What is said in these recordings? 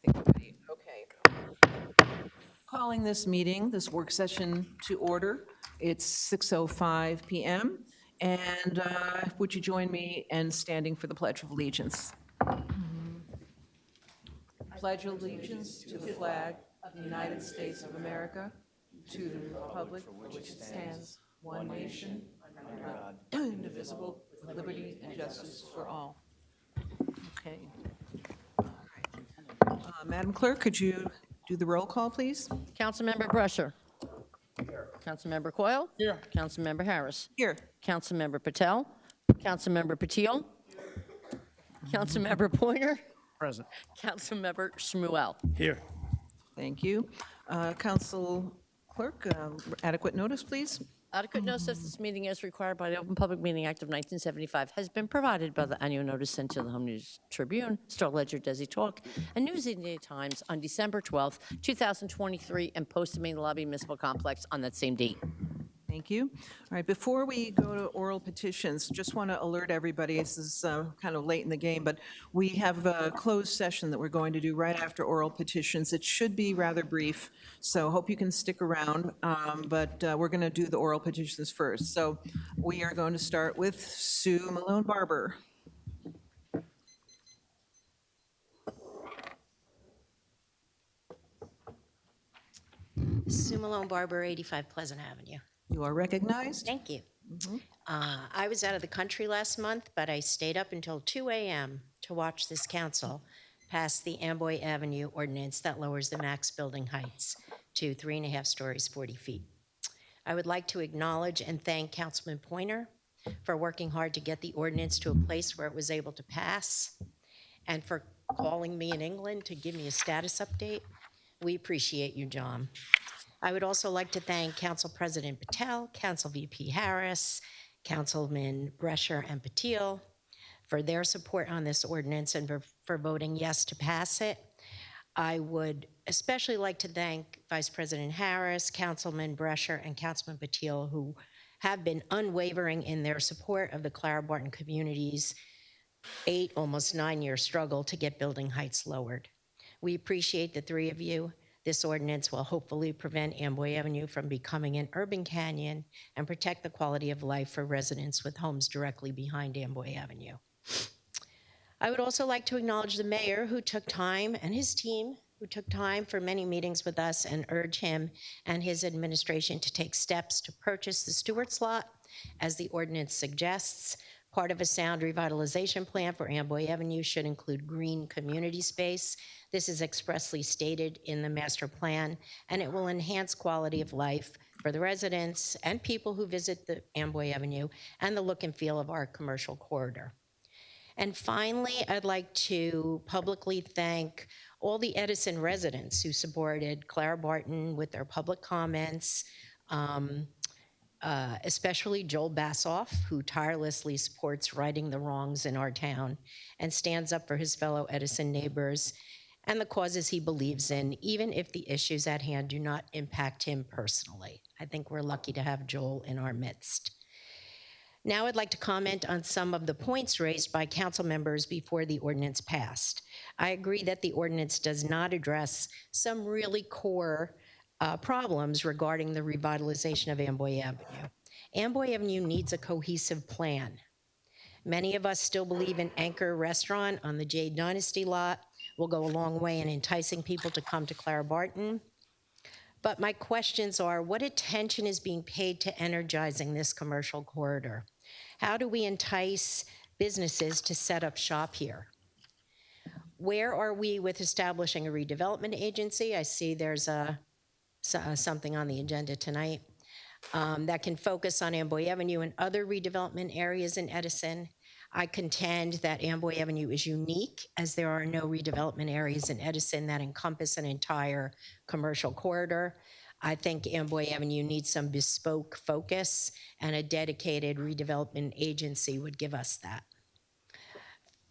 think we're ready. Okay. Calling this meeting, this work session to order. It's 6:05 PM. And would you join me in standing for the Pledge of Allegiance? Pledge allegiance to the flag of the United States of America, to the republic for which it stands, one nation, under God, indivisible, with liberty and justice for all. Okay. Madam Clerk, could you do the roll call, please? Councilmember Brusher. Councilmember Coyle. Here. Councilmember Harris. Here. Councilmember Patel. Councilmember Patil. Councilmember Pointer. Present. Councilmember Shmuel. Here. Thank you. Council Clerk, adequate notice, please? Adequate notice that this meeting, as required by the Open Public Meeting Act of 1975, has been provided by the annual notice sent to the Home News Tribune, Star Ledger, Desi Talk, and News Indian Times on December 12th, 2023, and posted in the Lobby Municipal Complex on that same date. Thank you. All right, before we go to oral petitions, just want to alert everybody, this is kind of late in the game, but we have a closed session that we're going to do right after oral petitions. It should be rather brief, so hope you can stick around, but we're going to do the oral petitions first. So we are going to start with Sue Malone Barber. Sue Malone Barber, 85 Pleasant Avenue. You are recognized. Thank you. I was out of the country last month, but I stayed up until 2 a.m. to watch this council pass the Amboy Avenue ordinance that lowers the max building heights to 3.5 stories, 40 feet. I would like to acknowledge and thank Councilman Pointer for working hard to get the ordinance to a place where it was able to pass, and for calling me in England to give me a status update. We appreciate you, John. I would also like to thank Council President Patel, Council VP Harris, Councilman Brescher and Patil for their support on this ordinance and for voting yes to pass it. I would especially like to thank Vice President Harris, Councilman Brescher, and Councilman Patil, who have been unwavering in their support of the Clara Barton community's 8, almost 9-year struggle to get building heights lowered. We appreciate the three of you. This ordinance will hopefully prevent Amboy Avenue from becoming an urban canyon and protect the quality of life for residents with homes directly behind Amboy Avenue. I would also like to acknowledge the mayor who took time, and his team who took time for many meetings with us, and urge him and his administration to take steps to purchase the Stewart's lot, as the ordinance suggests. Part of a sound revitalization plan for Amboy Avenue should include green community space. This is expressly stated in the master plan, and it will enhance quality of life for the residents and people who visit the Amboy Avenue and the look and feel of our commercial corridor. And finally, I'd like to publicly thank all the Edison residents who supported Clara Barton with their public comments, especially Joel Bassoff, who tirelessly supports righting the wrongs in our town and stands up for his fellow Edison neighbors and the causes he believes in, even if the issues at hand do not impact him personally. I think we're lucky to have Joel in our midst. Now I'd like to comment on some of the points raised by council members before the ordinance passed. I agree that the ordinance does not address some really core problems regarding the revitalization of Amboy Avenue. Amboy Avenue needs a cohesive plan. Many of us still believe an anchor restaurant on the Jade Dynasty lot will go a long way in enticing people to come to Clara Barton. But my questions are, what attention is being paid to energizing this commercial corridor? How do we entice businesses to set up shop here? Where are we with establishing a redevelopment agency? I see there's something on the agenda tonight that can focus on Amboy Avenue and other redevelopment areas in Edison. I contend that Amboy Avenue is unique, as there are no redevelopment areas in Edison that encompass an entire commercial corridor. I think Amboy Avenue needs some bespoke focus, and a dedicated redevelopment agency would give us that.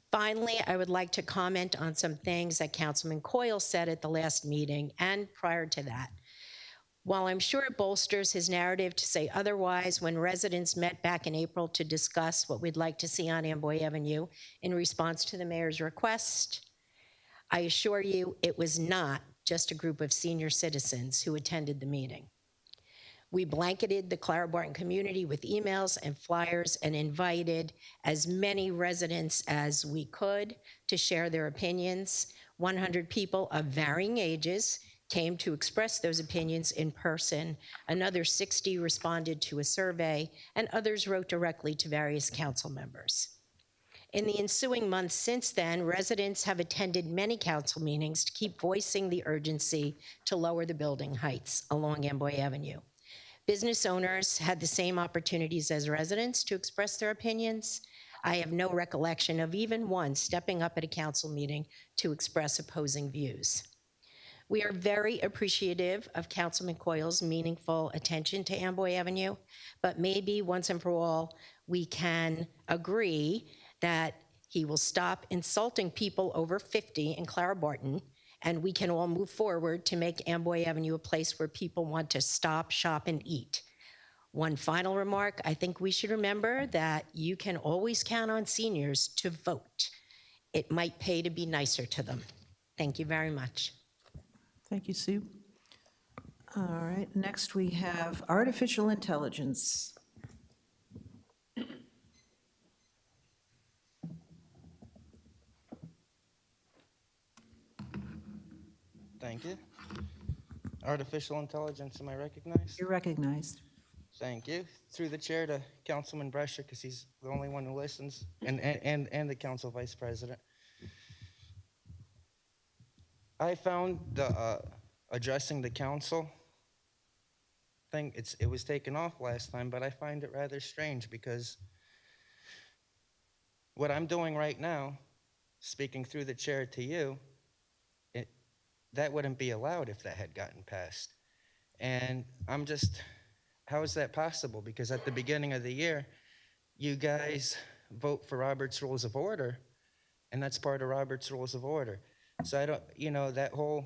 Finally, I would like to comment on some things that Councilman Coyle said at the last meeting and prior to that. While I'm sure it bolsters his narrative to say otherwise, when residents met back in April to discuss what we'd like to see on Amboy Avenue in response to the mayor's request, I assure you, it was not just a group of senior citizens who attended the meeting. We blanketed the Clara Barton community with emails and flyers and invited as many residents as we could to share their opinions. 100 people of varying ages came to express those opinions in person. Another 60 responded to a survey, and others wrote directly to various council members. In the ensuing months since then, residents have attended many council meetings to keep voicing the urgency to lower the building heights along Amboy Avenue. Business owners had the same opportunities as residents to express their opinions. I have no recollection of even one stepping up at a council meeting to express opposing views. We are very appreciative of Councilman Coyle's meaningful attention to Amboy Avenue, but maybe once and for all, we can agree that he will stop insulting people over 50 in Clara Barton, and we can all move forward to make Amboy Avenue a place where people want to stop, shop, and eat. One final remark, I think we should remember that you can always count on seniors to vote. It might pay to be nicer to them. Thank you very much. Thank you, Sue. All right, next we have artificial intelligence. Thank you. Artificial intelligence, am I recognized? You're recognized. Thank you. Through the chair to Councilman Brescia, because he's the only one who listens, and the council vice president. I found the addressing the council thing, it was taken off last time, but I find it rather strange because what I'm doing right now, speaking through the chair to you, that wouldn't be allowed if that had gotten passed. And I'm just, how is that possible? Because at the beginning of the year, you guys vote for Robert's Rules of Order, and that's part of Robert's Rules of Order. So I don't, that whole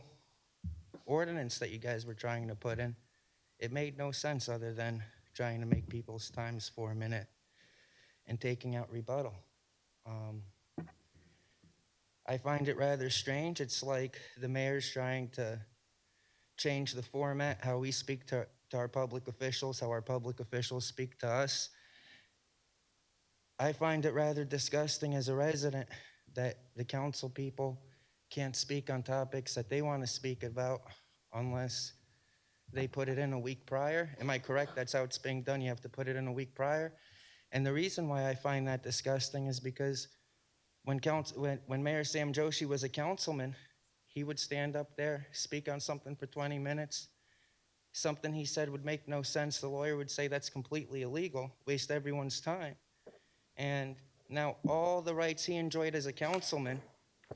ordinance that you guys were trying to put in, it made no sense other than trying to make people's times 4 minutes and taking out rebuttal. I find it rather strange. It's like the mayor's trying to change the format, how we speak to our public officials, how our public officials speak to us. I find it rather disgusting as a resident that the council people can't speak on topics that they want to speak about unless they put it in a week prior. Am I correct? That's how it's being done. You have to put it in a week prior. And the reason why I find that disgusting is because when Mayor Sam Joshi was a councilman, he would stand up there, speak on something for 20 minutes. Something he said would make no sense. The lawyer would say that's completely illegal, waste everyone's time. And now all the rights he enjoyed as a councilman,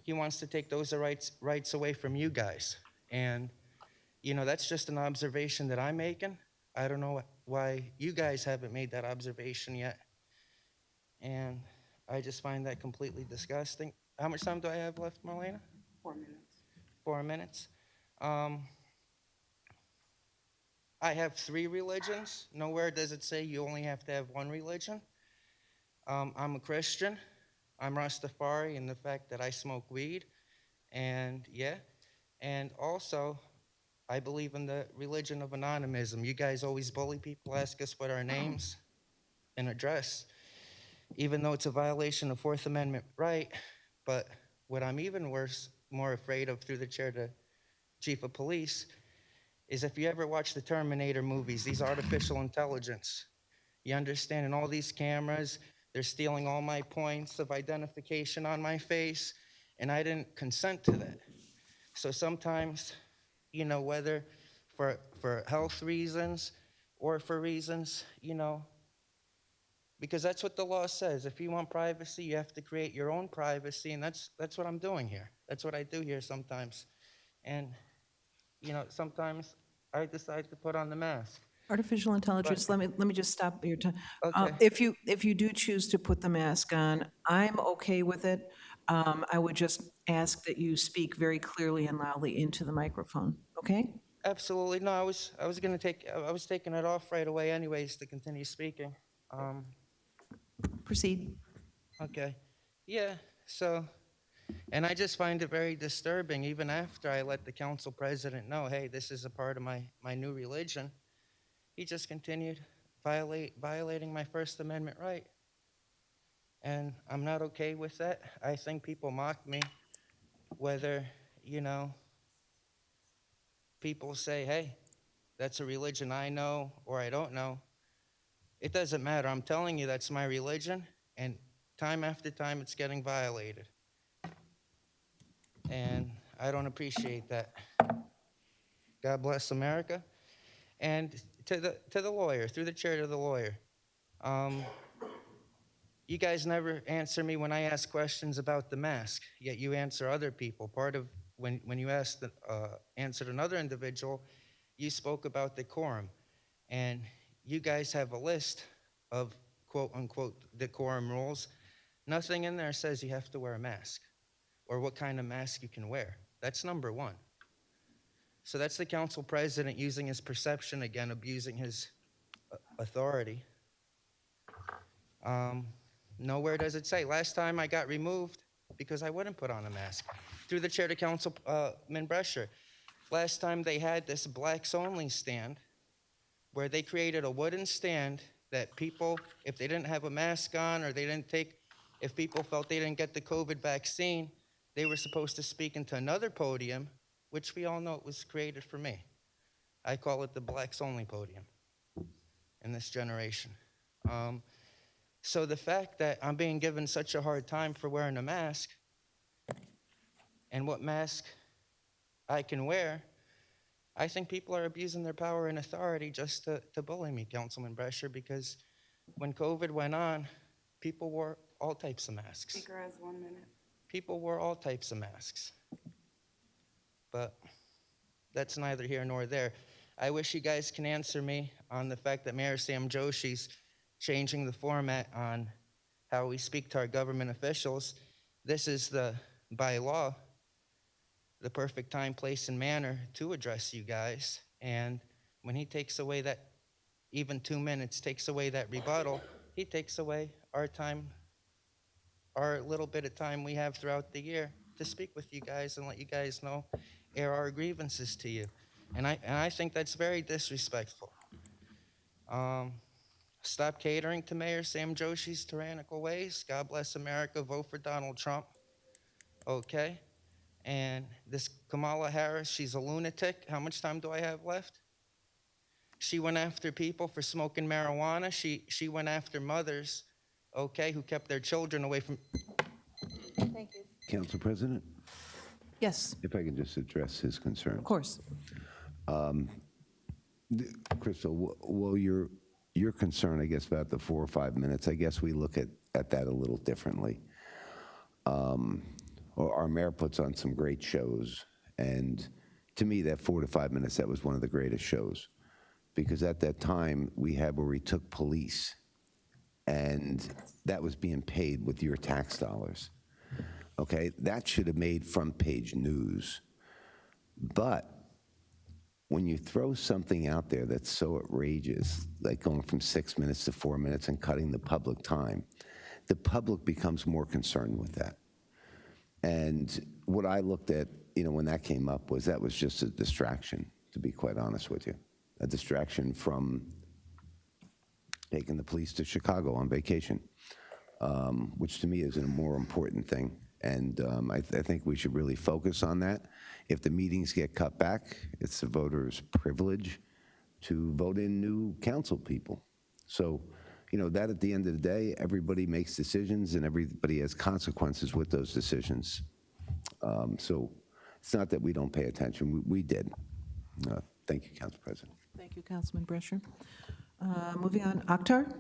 he wants to take those rights away from you guys. And, that's just an observation that I'm making. I don't know why you guys haven't made that observation yet. And I just find that completely disgusting. How much time do I have left, Marlena? 4 minutes. 4 minutes. I have 3 religions. Nowhere does it say you only have to have one religion. I'm a Christian. I'm Rastafari in the fact that I smoke weed. And also, I believe in the religion of anonymism. You guys always bully people, ask us what our names and address, even though it's a violation of Fourth Amendment right. But what I'm even more afraid of through the chair to Chief of Police is if you ever watch the Terminator movies, these artificial intelligence, you understand, in all these cameras, they're stealing all my points of identification on my face, and I didn't consent to that. So sometimes, whether for health reasons or for reasons, because that's what the law says. If you want privacy, you have to create your own privacy, and that's what I'm doing here. That's what I do here sometimes. And, sometimes I decide to put on the mask. Artificial intelligence, let me just stop your time. Okay. If you do choose to put the mask on, I'm okay with it. I would just ask that you speak very clearly and loudly into the microphone, okay? Absolutely. No, I was taking it off right away anyways to continue speaking. Proceed. Okay. Yeah, so And I just find it very disturbing, even after I let the council president know, hey, this is a part of my new religion. He just continued violating my First Amendment right. And I'm not okay with that. I think people mock me, whether, people say, hey, that's a religion I know or I don't know. It doesn't matter. I'm telling you that's my religion, and time after time it's getting violated. And I don't appreciate that. God bless America. And to the lawyer, through the chair to the lawyer, you guys never answer me when I ask questions about the mask, yet you answer other people. Part of when you answered another individual, you spoke about decorum. And you guys have a list of quote unquote decorum rules. Nothing in there says you have to wear a mask or what kind of mask you can wear. That's number one. So that's the council president using his perception again, abusing his authority. Nowhere does it say. Last time I got removed because I wouldn't put on a mask. Through the chair to Councilman Brescher, last time they had this blacks only stand where they created a wooden stand that people, if they didn't have a mask on or if people felt they didn't get the COVID vaccine, they were supposed to speak into another podium, which we all know it was created for me. I call it the blacks only podium in this generation. So the fact that I'm being given such a hard time for wearing a mask and what mask I can wear, I think people are abusing their power and authority just to bully me, Councilman Brescher, because when COVID went on, people wore all types of masks. Speaker has 1 minute. People wore all types of masks. But that's neither here nor there. I wish you guys can answer me on the fact that Mayor Sam Joshi's changing the format on how we speak to our government officials. This is by law, the perfect time, place, and manner to address you guys. And when he takes away that, even 2 minutes, takes away that rebuttal, he takes away our time, our little bit of time we have throughout the year to speak with you guys and let you guys know, air our grievances to you. And I think that's very disrespectful. Stop catering to Mayor Sam Joshi's tyrannical ways. God bless America. Vote for Donald Trump. Okay? And this Kamala Harris, she's a lunatic. How much time do I have left? She went after people for smoking marijuana. She went after mothers, okay, who kept their children away from... Thank you. Council President, Yes, if I can just address his concern. of course. Crystal, well, your concern, I guess, about the 4 or 5 minutes, I guess we look at that a little differently. Our mayor puts on some great shows, and to me, that 4 to 5 minutes, that was one of the greatest shows. Because at that time, we had where we took police, and that was being paid with your tax dollars. Okay, that should have made front page news. But when you throw something out there that's so outrageous, like going from 6 minutes to 4 minutes and cutting the public time, the public becomes more concerned with that. And what I looked at, when that came up was that was just a distraction, to be quite honest with you. A distraction from taking the police to Chicago on vacation, which to me is a more important thing. And I think we should really focus on that. If the meetings get cut back, it's the voters' privilege to vote in new council people. So, that at the end of the day, everybody makes decisions and everybody has consequences with those decisions. So it's not that we don't pay attention, we did. Thank you, Council President. Thank you, Councilman Brescher. Moving on, Akhtar?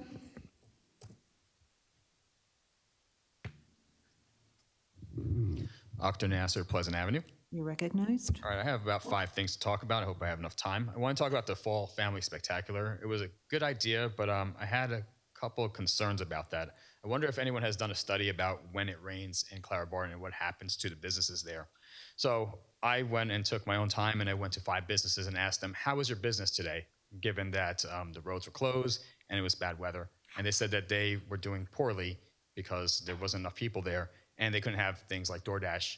Akhtar Nasser, Pleasant Avenue. You're recognized. All right, I have about 5 things to talk about. I hope I have enough time. I want to talk about the Fall Family Spectacular. It was a good idea, but I had a couple of concerns about that. I wonder if anyone has done a study about when it rains in Clara Barton and what happens to the businesses there. So I went and took my own time and I went to 5 businesses and asked them, how was your business today, given that the roads were closed and it was bad weather? And they said that they were doing poorly because there wasn't enough people there and they couldn't have things like DoorDash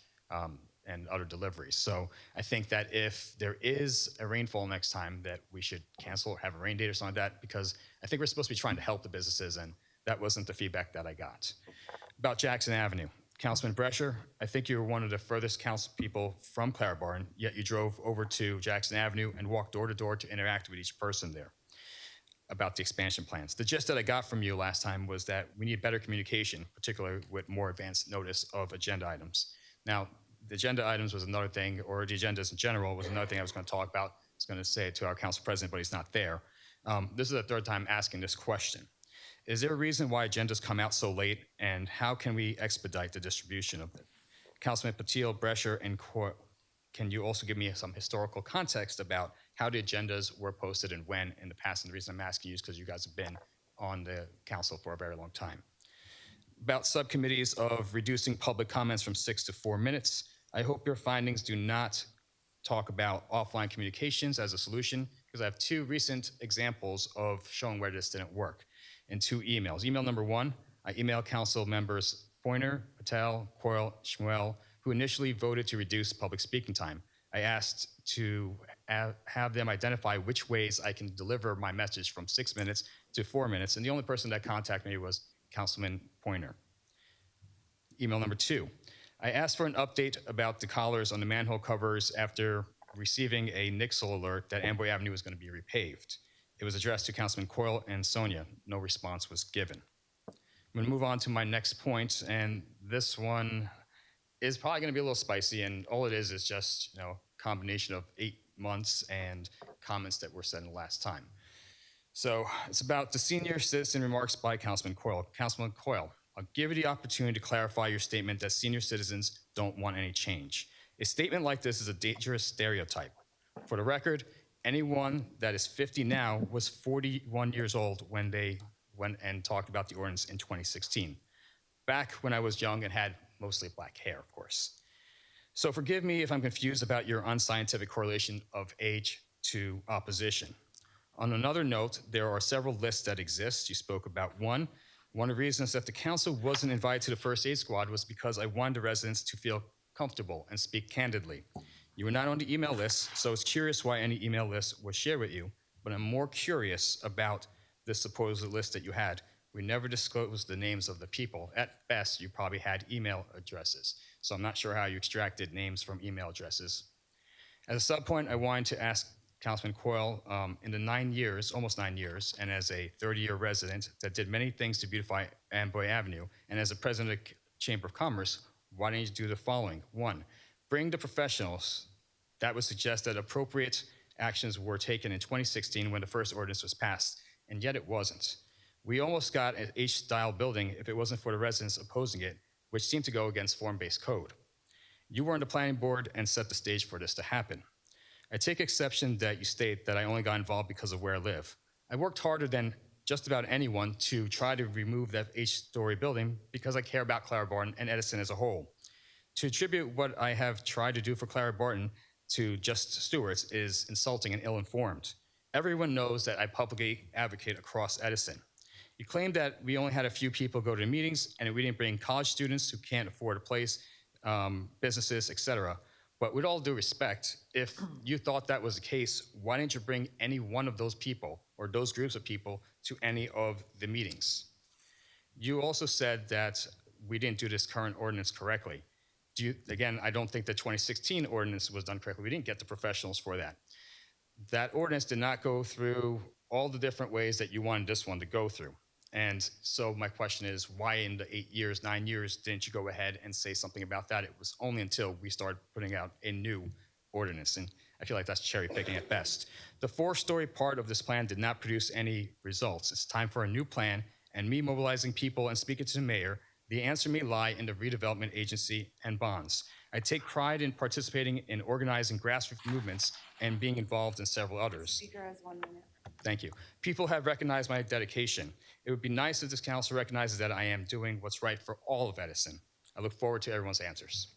and other deliveries. So I think that if there is a rainfall next time, that we should cancel or have a rain date or something like that, because I think we're supposed to be trying to help the businesses, and that wasn't the feedback that I got. About Jackson Avenue, Councilman Brescher, I think you were one of the furthest council people from Clara Barton, yet you drove over to Jackson Avenue and walked door to door to interact with each person there about the expansion plans. The gist that I got from you last time was that we need better communication, particularly with more advanced notice of agenda items. Now, the agenda items was another thing, or the agendas in general was another thing I was going to talk about. I was going to say it to our council president, but he's not there. This is the third time asking this question. Is there a reason why agendas come out so late, and how can we expedite the distribution of them? Councilman Patil, Brescher, and can you also give me some historical context about how the agendas were posted and when in the past? And the reason I'm asking you is because you guys have been on the council for a very long time. About subcommittees of reducing public comments from 6 to 4 minutes, I hope your findings do not talk about offline communications as a solution, because I have 2 recent examples of showing where this didn't work in 2 emails. Email number 1, I emailed council members Pointer, Patel, Coyle, Schmuel, who initially voted to reduce public speaking time. I asked to have them identify which ways I can deliver my message from 6 minutes to 4 minutes, and the only person that contacted me was Councilman Pointer. Email number 2, I asked for an update about the collars on the manhole covers after receiving a Nixle alert that Amboy Avenue was going to be repaved. It was addressed to Councilman Coyle and Sonia. No response was given. I'm going to move on to my next point, and this one is probably going to be a little spicy, and all it is just, a combination of 8 months and comments that were said in the last time. So it's about the senior citizen remarks by Councilman Coyle. Councilman Coyle, I'll give you the opportunity to clarify your statement that senior citizens don't want any change. A statement like this is a dangerous stereotype. For the record, anyone that is 50 now was 41 years old when they went and talked about the ordinance in 2016. Back when I was young and had mostly black hair, of course. So forgive me if I'm confused about your unscientific correlation of age to opposition. On another note, there are several lists that exist. You spoke about one. One of the reasons that the council wasn't invited to the first aid squad was because I wanted the residents to feel comfortable and speak candidly. You were not on the email list, so it's curious why any email list was shared with you, but I'm more curious about this supposed list that you had. We never disclosed the names of the people. At best, you probably had email addresses, so I'm not sure how you extracted names from email addresses. As a sub-point, I wanted to ask Councilman Coyle, in the almost 9 years, and as a 30-year resident that did many things to beautify Amboy Avenue, and as a president of the Chamber of Commerce, why didn't you do the following? 1, bring the professionals. That would suggest that appropriate actions were taken in 2016 when the first ordinance was passed, and yet it wasn't. We almost got an H-style building if it wasn't for the residents opposing it, which seemed to go against form-based code. You were on the planning board and set the stage for this to happen. I take exception that you state that I only got involved because of where I live. I worked harder than just about anyone to try to remove that H-story building because I care about Clara Barton and Edison as a whole. To attribute what I have tried to do for Clara Barton to just stewards is insulting and ill-informed. Everyone knows that I publicly advocate across Edison. You claim that we only had a few people go to the meetings and we didn't bring college students who can't afford a place, businesses, etc. But with all due respect, if you thought that was the case, why didn't you bring any one of those people or those groups of people to any of the meetings? You also said that we didn't do this current ordinance correctly. Again, I don't think the 2016 ordinance was done correctly. We didn't get the professionals for that. That ordinance did not go through all the different ways that you wanted this one to go through. And so my question is, why in the 9 years, didn't you go ahead and say something about that? It was only until we started putting out a new ordinance, and I feel like that's cherry picking at best. The 4-story part of this plan did not produce any results. It's time for a new plan, and me mobilizing people and speaking to the mayor, the answer may lie in the redevelopment agency and bonds. I take pride in participating in organizing grassroots movements and being involved in several others. Speaker has 1 minute. Thank you. People have recognized my dedication. It would be nice if this council recognizes that I am doing what's right for all of Edison. I look forward to everyone's answers.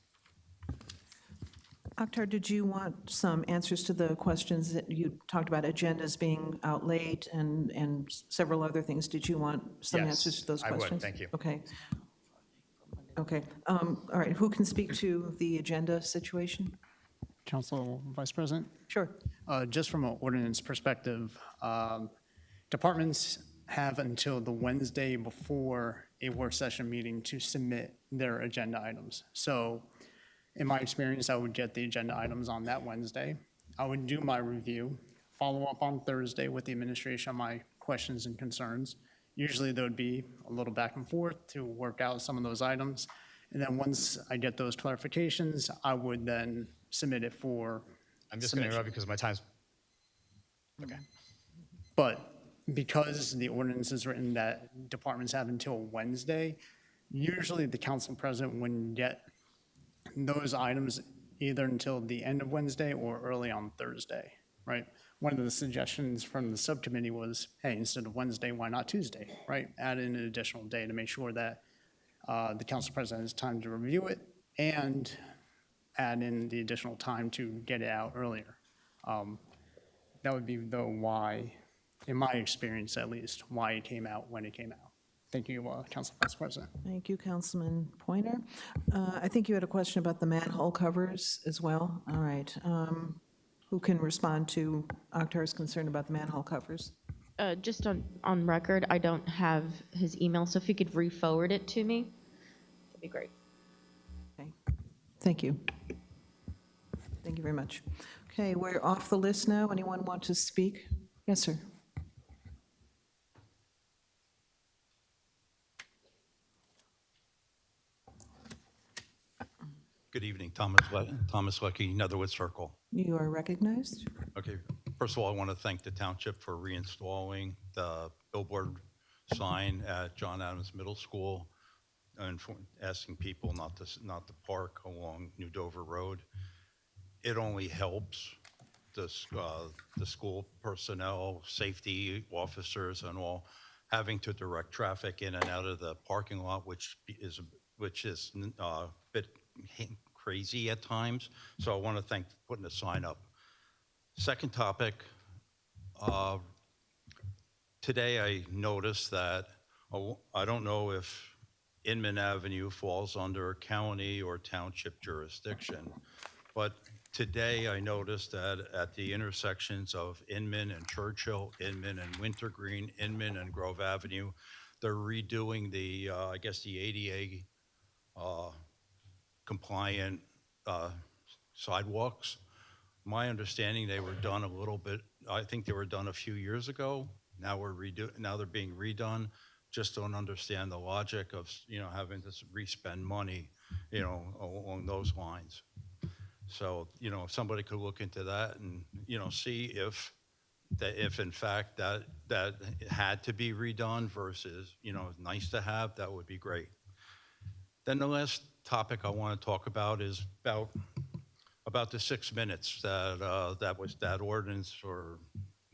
Akhtar, did you want some answers to the questions that you talked about, agendas being out late and several other things? Did you want some Yes, answers to those I would. questions? Thank you. Okay. Okay, all right, who can speak to the agenda situation? Council Vice President, Sure. just from an ordinance perspective, departments have until the Wednesday before a work session meeting to submit their agenda items. So in my experience, I would get the agenda items on that Wednesday. I would do my review, follow up on Thursday with the administration on my questions and concerns. Usually there would be a little back and forth to work out some of those items. And then once I get those clarifications, I would then submit it for I'm just going to submission. interrupt because my time's. Okay. But because the ordinance is written that departments have until Wednesday, usually the council president wouldn't get those items either until the end of Wednesday or early on Thursday, right? One of the suggestions from the subcommittee was, hey, instead of Wednesday, why not Tuesday, right? Add in an additional day to make sure that the council president has time to review it and add in the additional time to get it out earlier. That would be the why, in my experience at least, why it came out when it came out. Thank you, Council Vice President. Thank you, Councilman Pointer. I think you had a question about the manhole covers as well. All right. Who can respond to Akhtar's concern about the manhole covers? Just on record, I don't have his email, so if you could re-forward it to me, that'd be great. Okay. Thank you. Thank you very much. Okay, we're off the list now. Anyone want to speak? Yes, sir. Good evening, Thomas Lucky, Netherwood Circle. You are recognized. Okay, first of all, I want to thank the township for reinstalling the billboard sign at John Adams Middle School and for asking people not to park along New Dover Road. It only helps the school personnel, safety officers, and all having to direct traffic in and out of the parking lot, which is a bit crazy at times. So I want to thank for putting the sign up. Second topic, today I noticed that, I don't know if Inman Avenue falls under county or township jurisdiction, but today I noticed that at the intersections of Inman and Churchill, Inman and Wintergreen, Inman and Grove Avenue, they're redoing the, I guess the ADA compliant sidewalks. My understanding, they were done a little bit, I think they were done a few years ago. Now they're being redone. Just don't understand the logic of, having to re-spend money, along those lines. So, if somebody could look into that and, see if in fact that had to be redone versus, nice to have, that would be great. Then the last topic I want to talk about is about the 6 minutes that ordinance or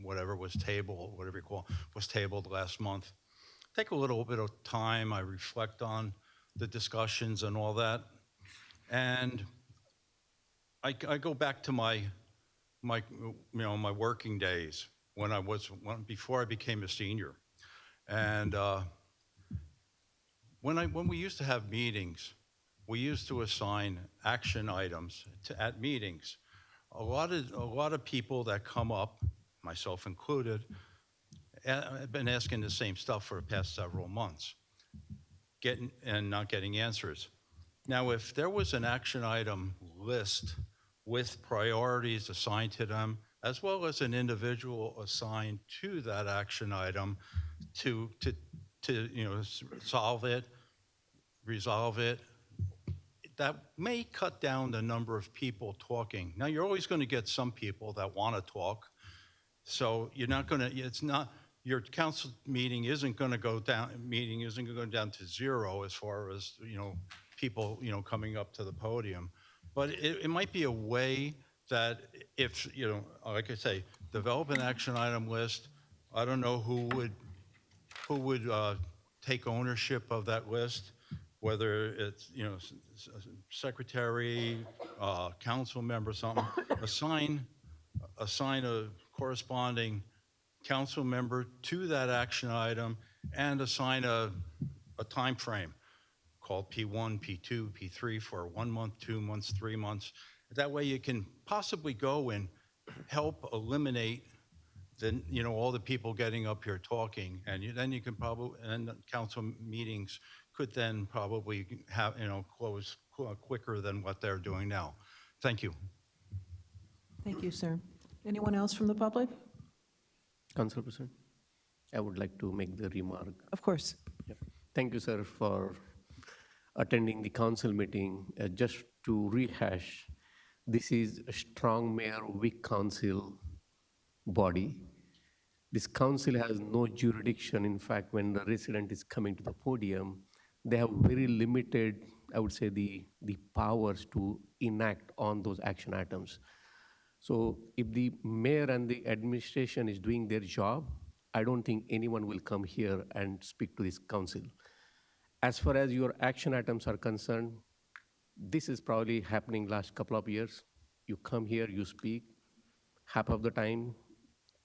whatever was tabled, whatever you call it, was tabled last month. Take a little bit of time. I reflect on the discussions and all that, and I go back to my working days before I became a senior, and when we used to have meetings, we used to assign action items at meetings. A lot of people that come up, myself included, have been asking the same stuff for the past several months, and not getting answers. Now, if there was an action item list with priorities assigned to them, as well as an individual assigned to that action item to solve it, resolve it, that may cut down the number of people talking. Now, you're always going to get some people that want to talk, so you're not going to. It's not your council meeting isn't going to go down. Meeting isn't going to go down to zero as far as people coming up to the podium, but it might be a way that if like I say, develop an action item list. I don't know who would take ownership of that list, whether it's secretary, council member, something. assign a corresponding council member to that action item and assign a time frame. called P1, P2, P3 for 1 month, 2 months, 3 months. That way you can possibly go and help eliminate all the people getting up here talking, and then you can probably, and the council meetings could then probably have, close quicker than what they're doing now. Thank you. Thank you, sir. Anyone else from the public? Council President, I would like to make the remark. Of course. Thank you, sir, for attending the council meeting. Just to rehash, this is a strong mayor, weak council body. This council has no jurisdiction. In fact, when the resident is coming to the podium, they have very limited, I would say, the powers to enact on those action items. So if the mayor and the administration is doing their job, I don't think anyone will come here and speak to this council. As far as your action items are concerned, this is probably happening last couple of years. You come here, you speak, half of the time,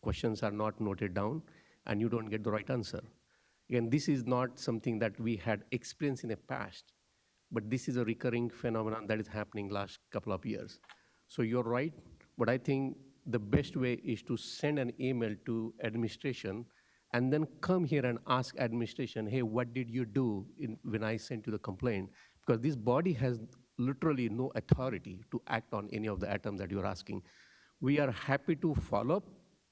questions are not noted down, and you don't get the right answer. Again, this is not something that we had experienced in the past, but this is a recurring phenomenon that is happening last couple of years. So you're right, but I think the best way is to send an email to administration and then come here and ask administration, hey, what did you do when I sent you the complaint? Because this body has literally no authority to act on any of the items that you're asking. We are happy to follow up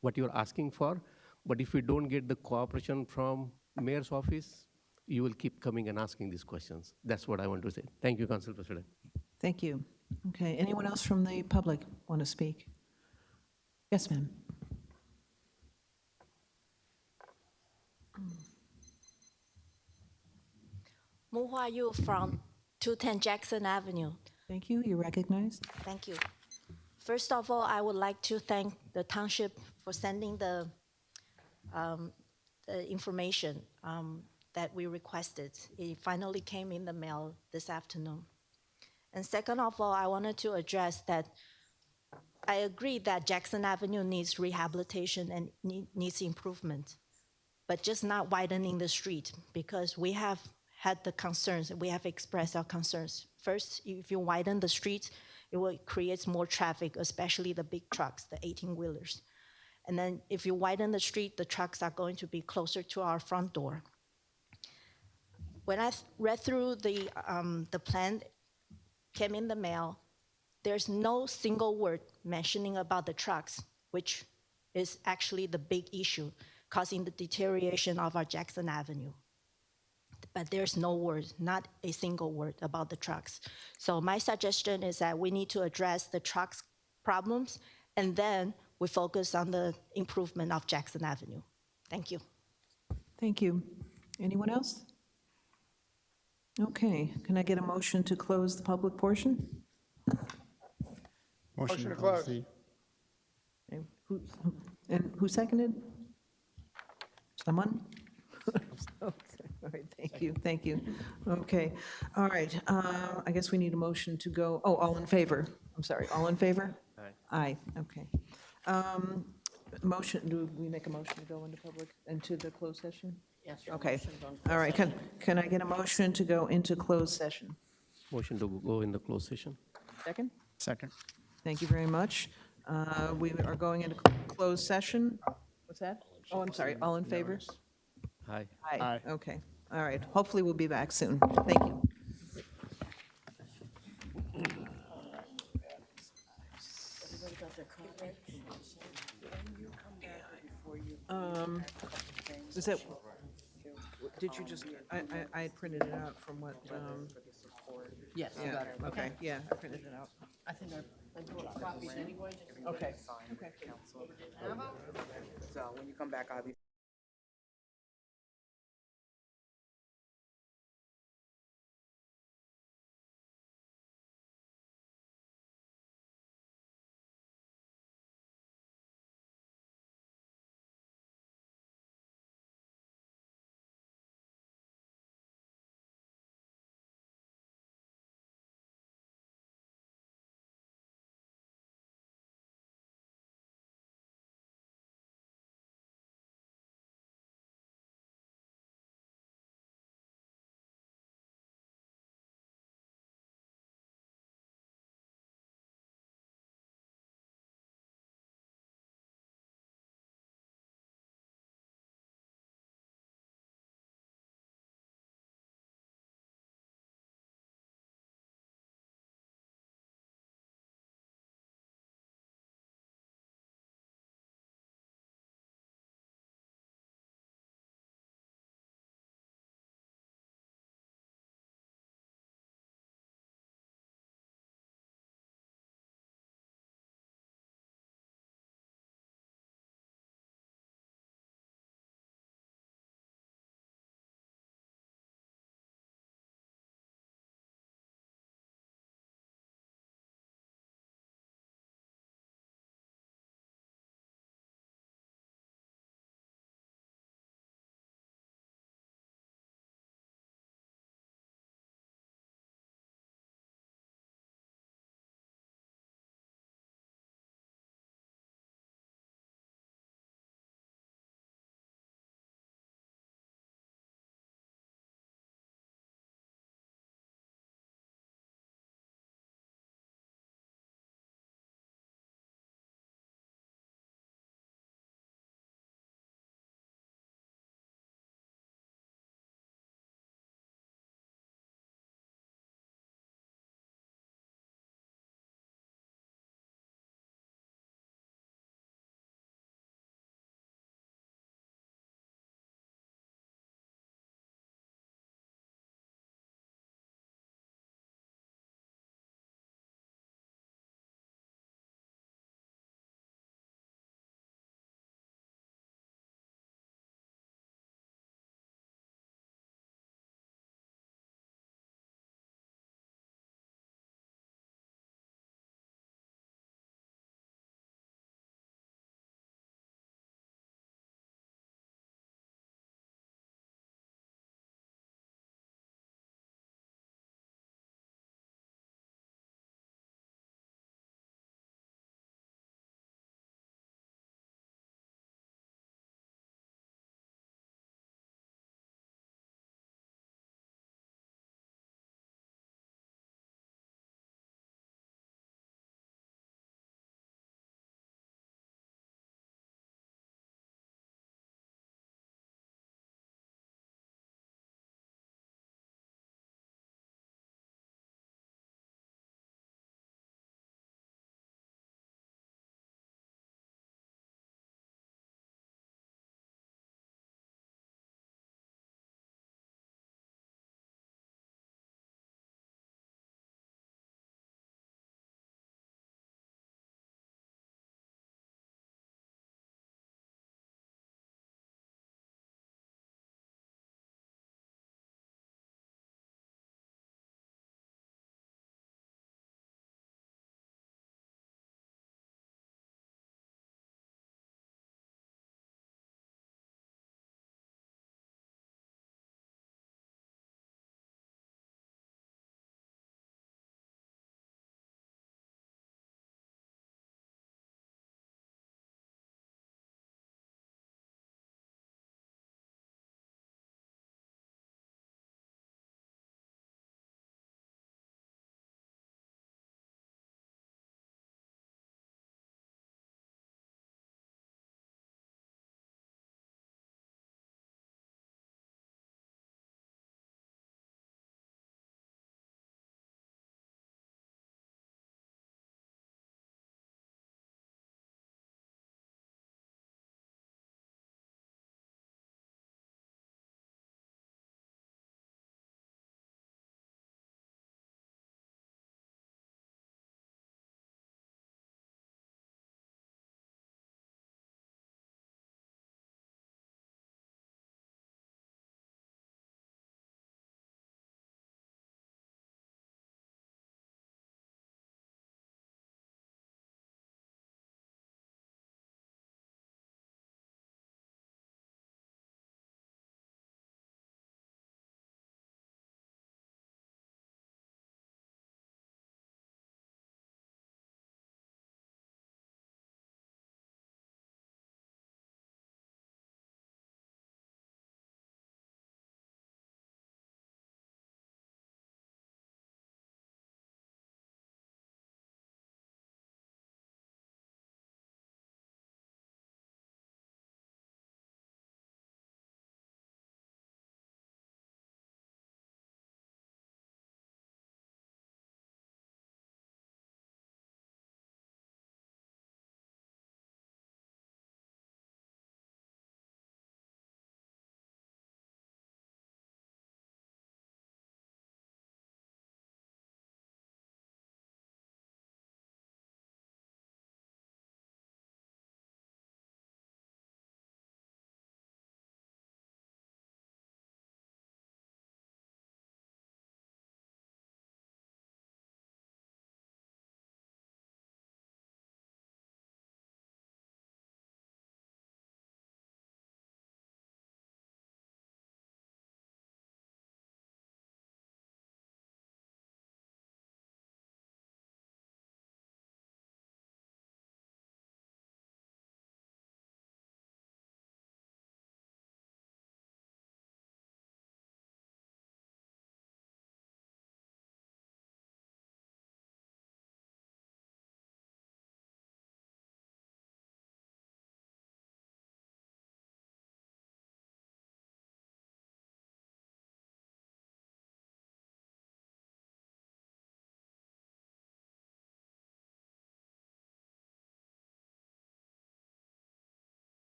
what you're asking for, but if we don't get the cooperation from mayor's office, you will keep coming and asking these questions. That's what I want to say. Thank you, Council President. Thank you. Okay, anyone else from the public want to speak? Yes, ma'am. Mu Hua Yu from 210 Jackson Avenue. Thank you, you're recognized. Thank you. First of all, I would like to thank the township for sending the information that we requested. It finally came in the mail this afternoon. And second of all, I wanted to address that I agree that Jackson Avenue needs rehabilitation and needs improvement, but just not widening the street, because we have had the concerns, we have expressed our concerns. First, if you widen the street, it will create more traffic, especially the big trucks, the 18-wheelers. And then if you widen the street, the trucks are going to be closer to our front door. When I read through the plan, came in the mail, there's no single word mentioning about the trucks, which is actually the big issue, causing the deterioration of our Jackson Avenue. But there's no word, not a single word about the trucks. So my suggestion is that we need to address the trucks problems, and then we focus on the improvement of Jackson Avenue. Thank you. Thank you. Anyone else? Okay, can I get a motion to close the public portion? Motion to close. And who seconded? Someone? Okay, all right, thank you. Okay, all right, I guess we need a motion to go, all in favor? I'm sorry, all in favor? Aye, okay. Motion, do we make a motion to go into the closed session? Yes. Okay, all right, can I get a motion to go into closed session? Motion to go in the closed session. Second? Second. Thank you very much. We are going into closed session. What's that? Oh, I'm sorry, all in favor? Aye. Aye. Okay, all right, hopefully we'll be back soon. Thank you. Is that, did you just, I had printed it out from what, Yes, you yeah, got it. okay, yeah, I printed it out. I think I brought copies anyway. Okay, okay. So when you come back, I'll be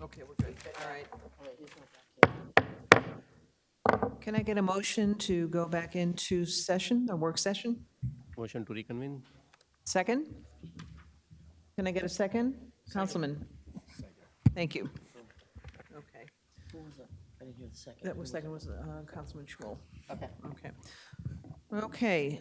Okay, we're good. All right. Can I get a motion to go back into session, a work session? Motion to reconvene? Second? Can I get a second? Councilman? Thank you. Okay. I didn't hear the second. That was second was Councilman Schmuel. Okay. Okay. Okay,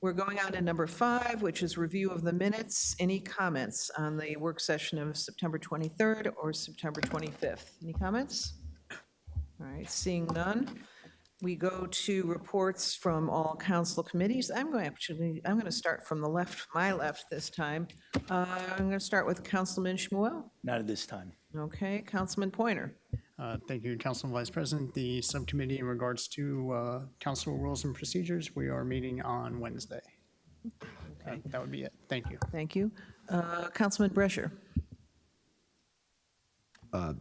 we're going on to number 5, which is review of the minutes. Any comments on the work session of September 23rd or September 25th? Any comments? All right, seeing none. We go to reports from all council committees. I'm going to start from the left, my left this time. I'm going to start with Councilman Schmuel. Not at this time. Okay, Councilman Pointer. Thank you, Council Vice President. The subcommittee in regards to council rules and procedures, we are meeting on Wednesday. That would be it. Thank you. Thank you. Councilman Brescher.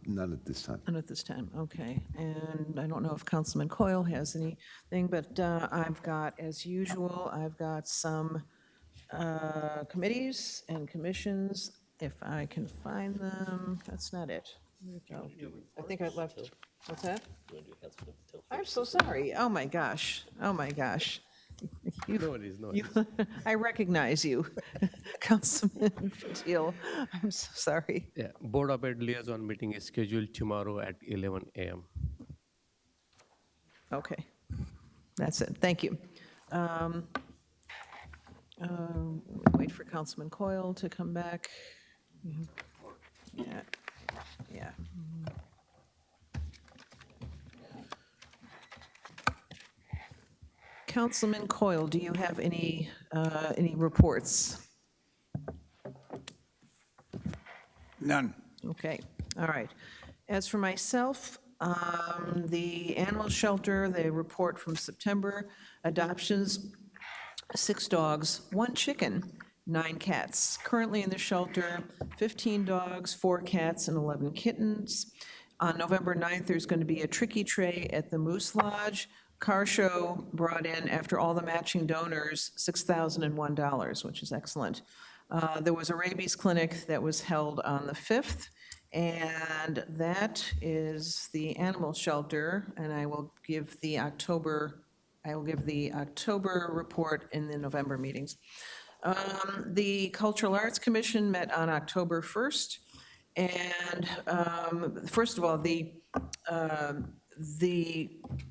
None at this time. None at this time, okay. And I don't know if Councilman Coyle has anything, but I've got, as usual, I've got some committees and commissions. If I can find them, that's not it. Where'd it go? I think I left, what's that? I'm so sorry. Oh, my gosh. Oh, my gosh. You- No worries, no you- worries. I recognize you, Councilman Teal. I'm so sorry. Yeah, Board of Ed liaison meeting is scheduled tomorrow at 11 a.m. Okay, that's it, thank you. Wait for Councilman Coyle to come back. Yeah, yeah. Councilman Coyle, do you have any reports? None. Okay, all right. As for myself, the animal shelter, the report from September, adoptions, 6 dogs, 1 chicken, 9 cats. Currently in the shelter, 15 dogs, 4 cats, and 11 kittens. On November 9th, there's going to be a tricky tray at the Moose Lodge. Car show brought in, after all the matching donors, $6,001, which is excellent. There was a rabies clinic that was held on the 5th, and that is the animal shelter, and I will give the October report in the November meetings. The Cultural Arts Commission met on October 1st, and first of all, the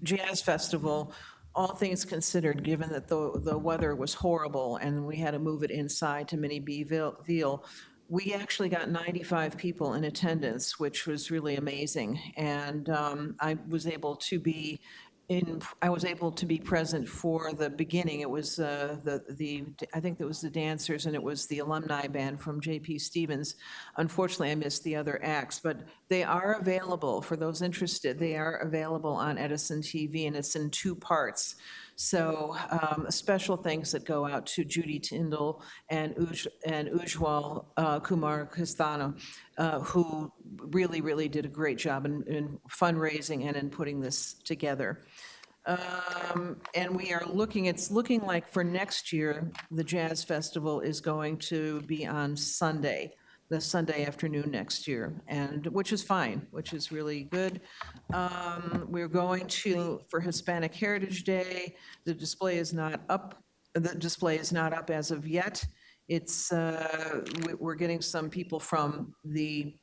Jazz Festival, all things considered, given that the weather was horrible and we had to move it inside to Mini Beeville, we actually got 95 people in attendance, which was really amazing. And I was able to be present for the beginning. It was I think it was the dancers, and it was the alumni band from J.P. Stevens. Unfortunately, I missed the other acts, but they are available for those interested. They are available on Edison TV, and it's in 2 parts. So special thanks that go out to Judy Tyndall and Ujwal Kumar Kastana, who really did a great job in fundraising and in putting this together. And it's looking like for next year, the Jazz Festival is going to be on Sunday, the Sunday afternoon next year, and which is fine, which is really good. We're going to, for Hispanic Heritage Day, the display is not up as of yet. It's, we're getting some people from the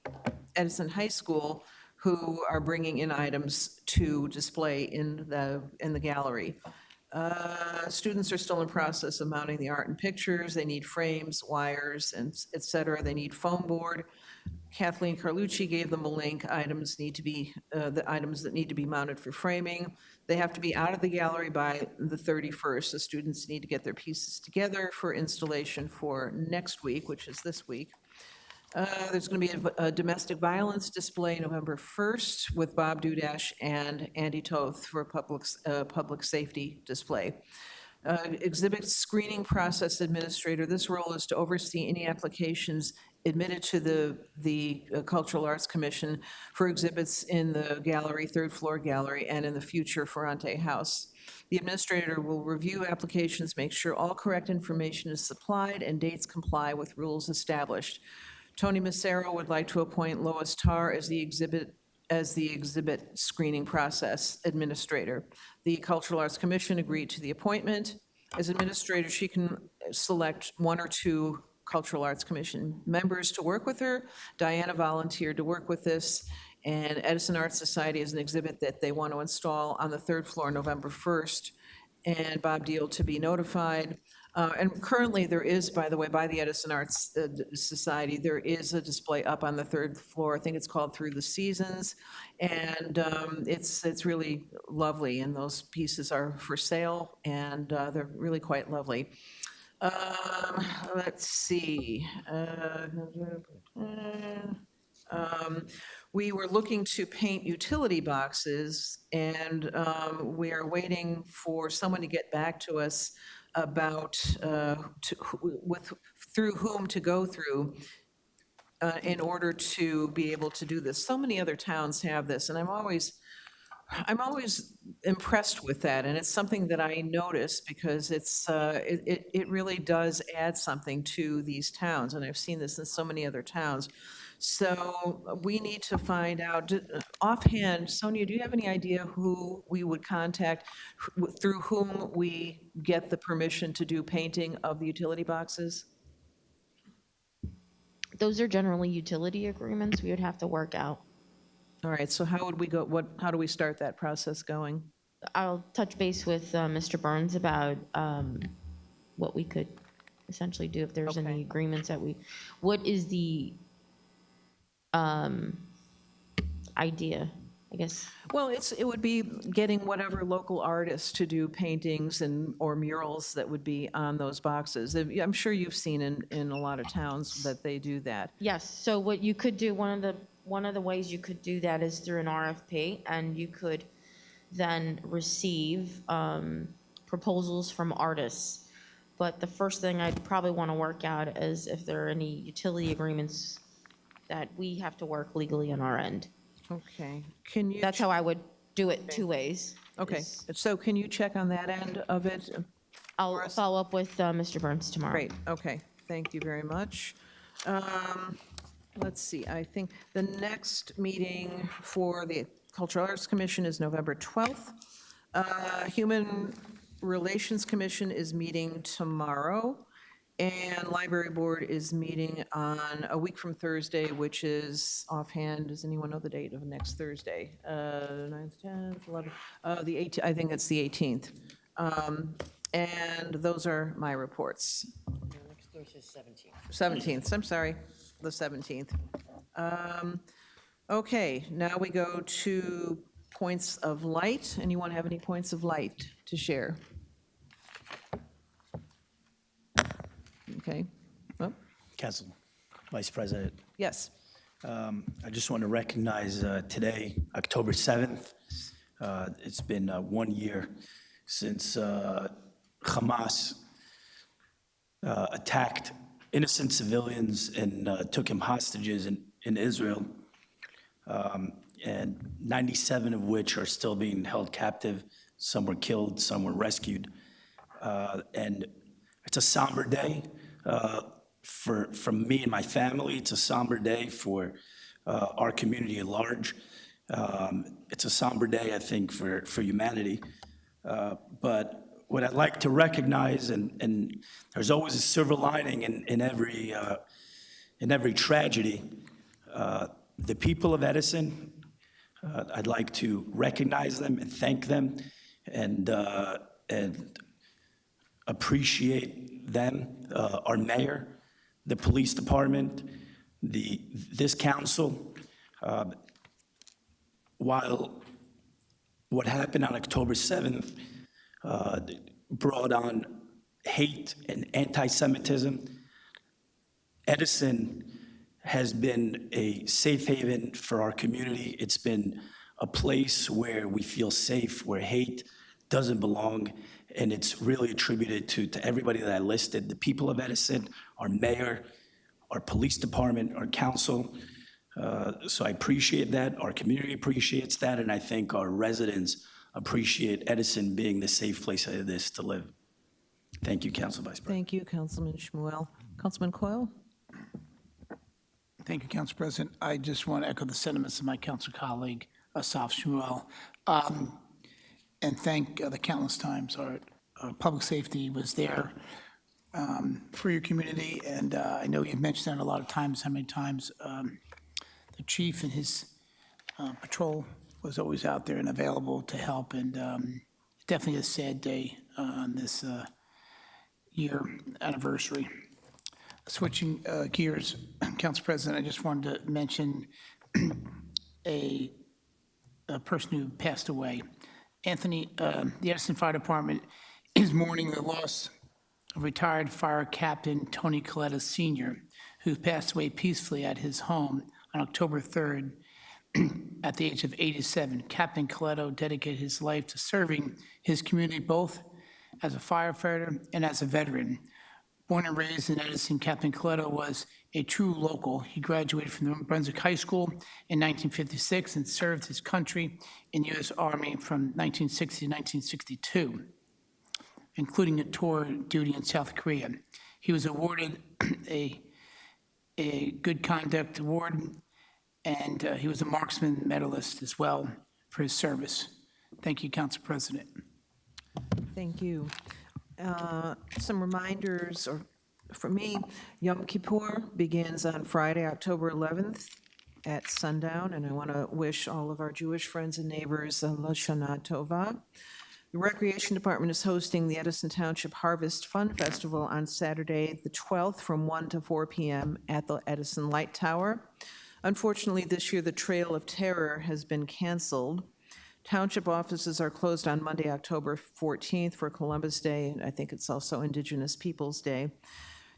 Edison High School who are bringing in items to display in the gallery. Students are still in process of mounting the art and pictures. They need frames, wires, and et cetera. They need foam board. Kathleen Carlucci gave them a link. The items that need to be mounted for framing. They have to be out of the gallery by the 31st. The students need to get their pieces together for installation for next week, which is this week. There's going to be a domestic violence display November 1st with Bob Dudash and Andy Toth for a public safety display. Exhibit screening process administrator. This role is to oversee any applications admitted to the Cultural Arts Commission for exhibits in the gallery, 3rd floor gallery, and in the future Ferrante House. The administrator will review applications, make sure all correct information is supplied and dates comply with rules established. Tony Massaro would like to appoint Lois Tarr as the exhibit screening process administrator. The Cultural Arts Commission agreed to the appointment. As administrator, she can select one or two Cultural Arts Commission members to work with her. Diana volunteered to work with this, and Edison Art Society is an exhibit that they want to install on the third floor November 1st, and Bob Deal to be notified. And currently, there is, by the way, by the Edison Arts Society, there is a display up on the third floor. I think it's called Through the Seasons, and it's really lovely, and those pieces are for sale, and they're really quite lovely. Let's see. We were looking to paint utility boxes, and we are waiting for someone to get back to us about through whom to go through in order to be able to do this. So many other towns have this, and I'm always impressed with that, and it's something that I notice because it really does add something to these towns, and I've seen this in so many other towns. So we need to find out, offhand, Sonia, do you have any idea who we would contact, through whom we get the permission to do painting of the utility boxes? Those are generally utility agreements we would have to work out. All right, so how would we go, how do we start that process going? I'll touch base with Mr. Burns about what we could essentially do if there's Okay. any agreements that what is the idea, I guess? Well, it would be getting whatever local artists to do paintings or murals that would be on those boxes. I'm sure you've seen in a lot of towns that they do that. Yes, so what you could do, one of the ways you could do that is through an RFP, and you could then receive proposals from artists. But the first thing I'd probably want to work out is if there are any utility agreements that we have to work legally on our end. Okay, can you? That's how I would do it, two ways. Okay, is- so can you check on that end of it? I'll follow up with Mr. Burns tomorrow. Great, okay, thank you very much. Let's see, I think the next meeting for the Cultural Arts Commission is November 12th. Human Relations Commission is meeting tomorrow, and Library Board is meeting on a week from Thursday, which is offhand, does anyone know the date of next Thursday? 9th, 10th, 11th, the 18th, I think it's the 18th. And those are my reports. Next Thursday, 17th. 17th, I'm sorry, the 17th. Okay, now we go to points of light. Anyone have any points of light to share? Okay, oh, Council Vice President, yes, I just want to recognize today, October 7th. It's been 1 year since Hamas attacked innocent civilians and took him hostages in Israel, and 97 of which are still being held captive. Some were killed, some were rescued. And it's a somber day for me and my family. It's a somber day for our community at large. It's a somber day, I think, for humanity. But what I'd like to recognize, and there's always a silver lining in every tragedy. The people of Edison, I'd like to recognize them and thank them, and appreciate them. Our mayor, the police department, this council. While what happened on October 7th brought on hate and anti-Semitism, Edison has been a safe haven for our community. It's been a place where we feel safe, where hate doesn't belong, and it's really attributed to everybody that I listed, the people of Edison, our mayor, our police department, our council. So I appreciate that, our community appreciates that, and I think our residents appreciate Edison being the safe place it is to live. Thank you, Council Vice President. Thank you, Councilman Shmuel. Councilman Coyle? Thank you, Council President. I just want to echo the sentiments of my council colleague, Asaf Shmuel, and thank the countless times our public safety was there for your community. And I know you've mentioned that a lot of times, how many times the chief and his patrol was always out there and available to help. And definitely a sad day on this year anniversary. Switching gears, Council President, I just wanted to mention a person who passed away. Anthony, the Edison Fire Department is mourning the loss of retired fire captain Tony Coletta Sr., who passed away peacefully at his home on October 3rd at the age of 87. Captain Coletta dedicated his life to serving his community both as a firefighter and as a veteran. Born and raised in Edison, Captain Coletta was a true local. He graduated from New Brunswick High School in 1956 and served his country in the U.S. Army from 1960 to 1962, including a tour duty in South Korea. He was awarded a Good Conduct Award, and he was a marksman medalist as well for his service. Thank you, Council President. Thank you. Some reminders, or for me, Yom Kippur begins on Friday, October 11th at sundown, and I want to wish all of our Jewish friends and neighbors a Shana Tova. The Recreation Department is hosting the Edison Township Harvest Fun Festival on Saturday, the 12th, from 1 to 4 p.m. at the Edison Light Tower. Unfortunately, this year, the Trail of Terror has been canceled. Township offices are closed on Monday, October 14th for Columbus Day, and I think it's also Indigenous Peoples' Day.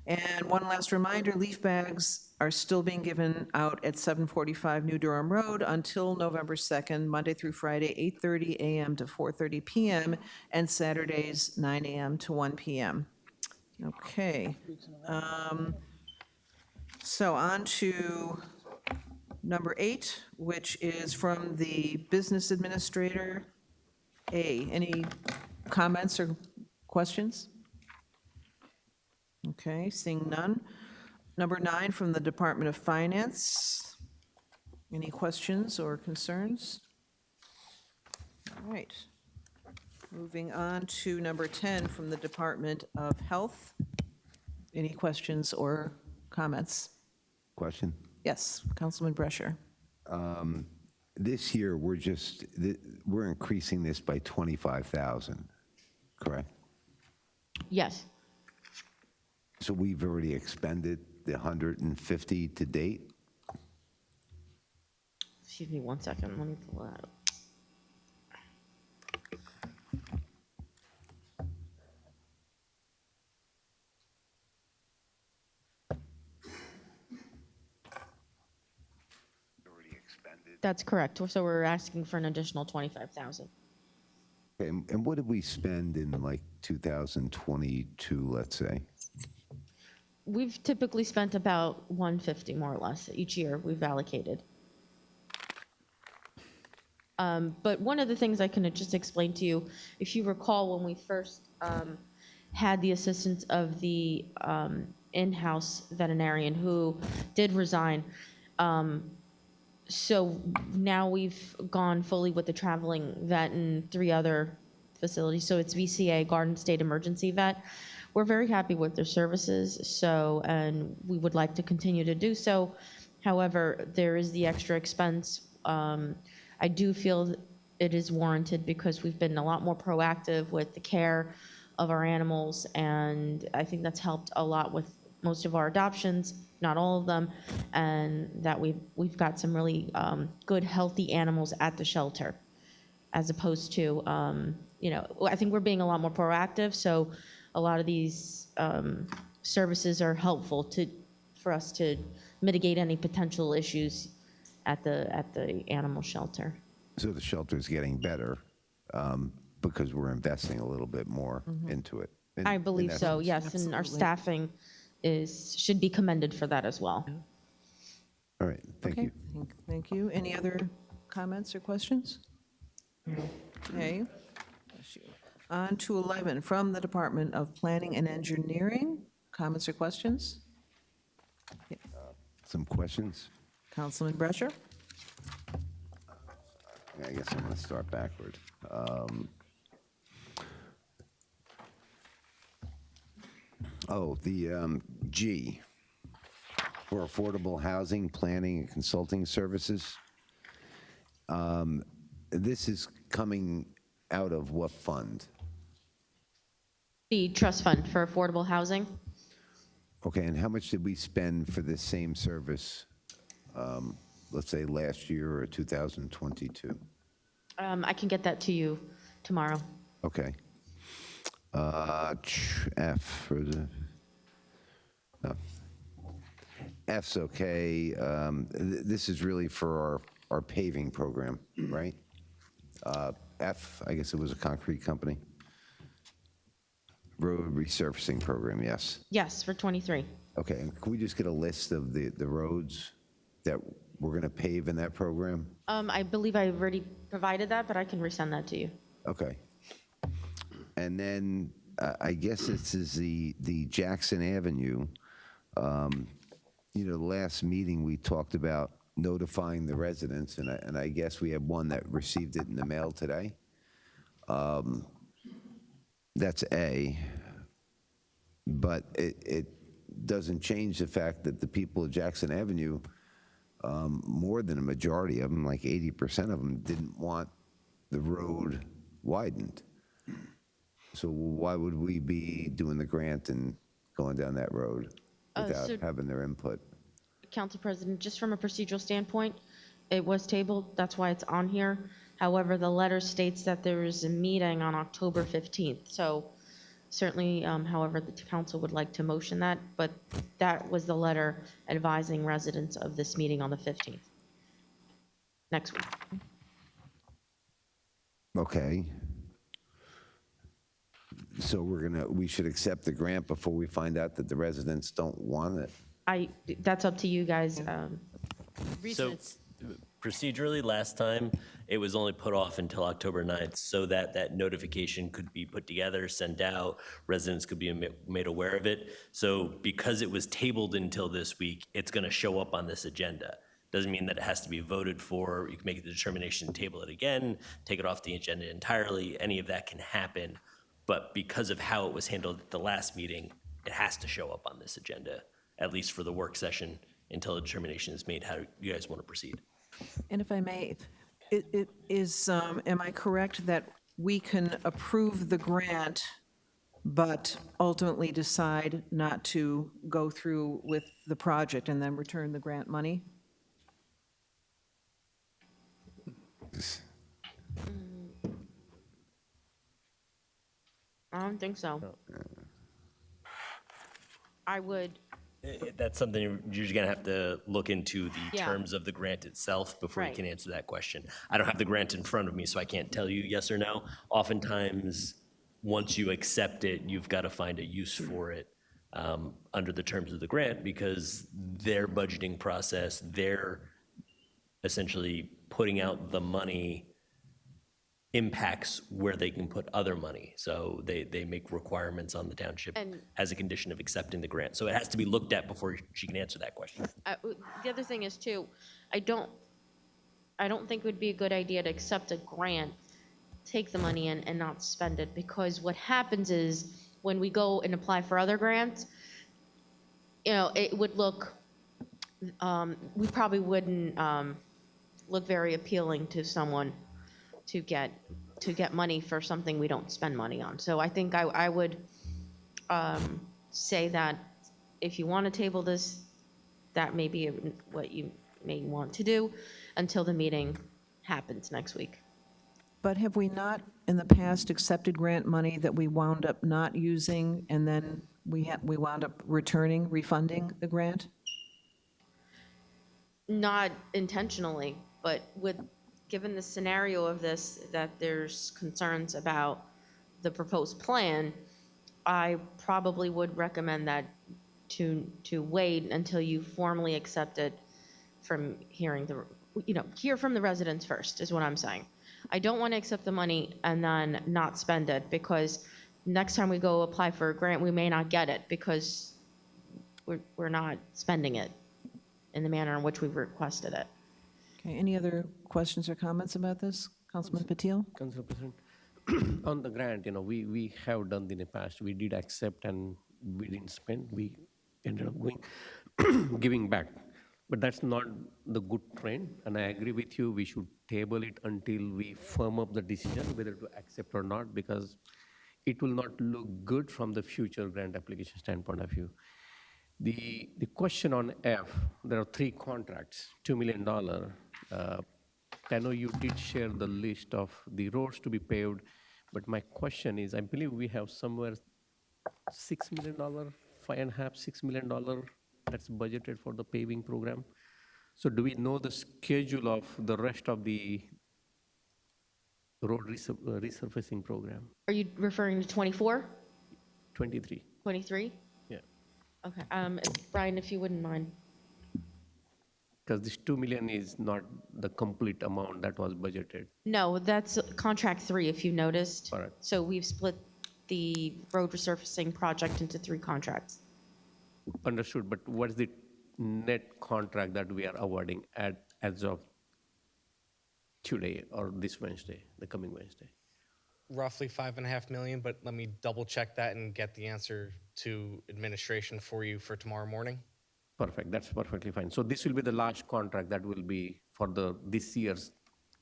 And one last reminder, leaf bags are still being given out at 745 New Durham Road until November 2nd, Monday through Friday, 8:30 a.m. to 4:30 p.m., and Saturdays, 9 a.m. to 1 p.m. Okay. So on to number 8, which is from the Business Administrator. Any comments or questions? Okay, seeing none. Number 9 from the Department of Finance. Any questions or concerns? All right. Moving on to number 10 from the Department of Health. Any questions or comments? Question? Yes, Councilman Brescher. This year, we're increasing this by 25,000, correct? Yes. So we've already expended the 150 to date? Excuse me 1 second, let me pull that up. That's correct. So we're asking for an additional 25,000. Okay, and what did we spend in like 2022, let's say? We've typically spent about 150 more or less each year we've allocated. But one of the things I can just explain to you, if you recall when we first had the assistance of the in-house veterinarian who did resign, so now we've gone fully with the traveling vet and 3 other facilities. So it's VCA, Garden State Emergency Vet. We're very happy with their services, so, and we would like to continue to do so. However, there is the extra expense. I do feel it is warranted because we've been a lot more proactive with the care of our animals, and I think that's helped a lot with most of our adoptions, not all of them, and that we've got some really good, healthy animals at the shelter, as opposed to, I think we're being a lot more proactive, so a lot of these services are helpful for us to mitigate any potential issues at the animal shelter. So the shelter's getting better because we're investing a little bit more into it. I believe so, yes, and our staffing should be commended for that as well. All right, thank you. Thank you. Any other comments or questions? Okay. On to 11, from the Department of Planning and Engineering. Comments or questions? Some questions? Councilman Brescher? I guess I'm going to start backward. The G, for affordable housing, planning, and consulting services. This is coming out of what fund? The trust fund for affordable housing. Okay, and how much did we spend for this same service, let's say last year or 2022? I can get that to you tomorrow. Okay. F for the, no. F's okay. This is really for our paving program, right? F, I guess it was a concrete company. Road resurfacing program, yes. Yes, for 23. Okay, and can we just get a list of the roads that we're going to pave in that program? I believe I already provided that, but I can resend that to you. Okay. And then I guess this is the Jackson Avenue. The last meeting we talked about notifying the residents, and I guess we have one that received it in the mail today. That's A, but it doesn't change the fact that the people of Jackson Avenue, more than a majority of them, like 80% of them, didn't want the road widened. So why would we be doing the grant and going down that road without so- having their input? Council President, just from a procedural standpoint, it was tabled, that's why it's on here. However, the letter states that there is a meeting on October 15th. So certainly, however, the council would like to motion that, but that was the letter advising residents of this meeting on the 15th, next week. Okay. So we should accept the grant before we find out that the residents don't want it? That's up to you guys. Reason So procedurally, last time, it was only put off until October 9th so that that notification could be put together, sent out, residents could be made aware of it. So because it was tabled until this week, it's going to show up on this agenda. Doesn't mean that it has to be voted for. You can make the determination, table it again, take it off the agenda entirely. Any of that can happen. But because of how it was handled at the last meeting, it has to show up on this agenda, at least for the work session, until a determination is made how you guys want to proceed. And if I may, am I correct that we can approve the grant, but ultimately decide not to go through with the project and then return the grant money? I don't think so. I would, That's something you're just going to have to look into the Yeah. terms of the grant itself before you Right. can answer that question. I don't have the grant in front of me, so I can't tell you yes or no. Oftentimes, once you accept it, you've got to find a use for it under the terms of the grant, because their budgeting process, they're essentially putting out the money impacts where they can put other money. So they make requirements on the township And- as a condition of accepting the grant. So it has to be looked at before she can answer that question. the other thing is too, I don't think it would be a good idea to accept a grant, take the money in and not spend it, because what happens is when we go and apply for other grants, it would look, we probably wouldn't look very appealing to someone to get money for something we don't spend money on. So I think I would say that if you want to table this, that may be what you may want to do until the meeting happens next week. But have we not, in the past, accepted grant money that we wound up not using, and then we wound up refunding the grant? Not intentionally, but given the scenario of this, that there's concerns about the proposed plan, I probably would recommend that to wait until you formally accept it from hear from the residents first, is what I'm saying. I don't want to accept the money and then not spend it, because next time we go apply for a grant, we may not get it because we're not spending it in the manner in which we've requested it. Okay, any other questions or comments about this? Councilman Patil? Council President, on the grant, we have done in the past, we did accept and we didn't spend, we ended up going, giving back. But that's not the good trend, and I agree with you, we should table it until we firm up the decision whether to accept or not, because it will not look good from the future grant application standpoint of view. The question on F, there are 3 contracts, $2 million. I know you did share the list of the roads to be paved, but my question is, I believe we have somewhere $6 million, $5.5, $6 million that's budgeted for the paving program. So do we know the schedule of the rest of the road resurfacing program? Are you referring to 24, 23, 23? yeah. Okay, Brian, if you wouldn't mind. Because this 2 million is not the complete amount that was budgeted. No, that's contract 3, if you noticed. Correct. So we've split the road resurfacing project into 3 contracts. Understood, but what is the net contract that we are awarding as of today or this Wednesday, the coming Wednesday? Roughly 5.5 million, but let me double check that and get the answer to administration for you for tomorrow morning. Perfect, that's perfectly fine. So this will be the last contract that will be for this year's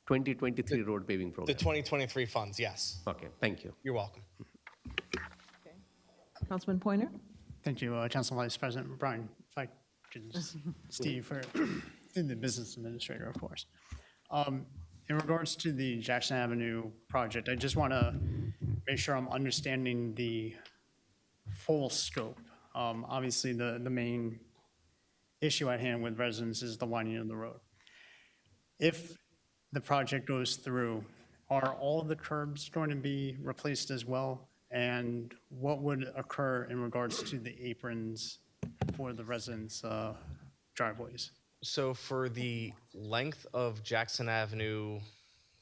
2023 road paving The program? 2023 funds, yes. Okay, thank you. You're welcome. Councilman Pointer? Thank you, Council Vice President Brian. If I could just, Steve, for the business administrator, of course. In regards to the Jackson Avenue project, I just want to make sure I'm understanding the full scope. Obviously, the main issue at hand with residents is the widening of the road. If the project goes through, are all of the curbs going to be replaced as well? And what would occur in regards to the aprons for the residents' driveways? So for the length of Jackson Avenue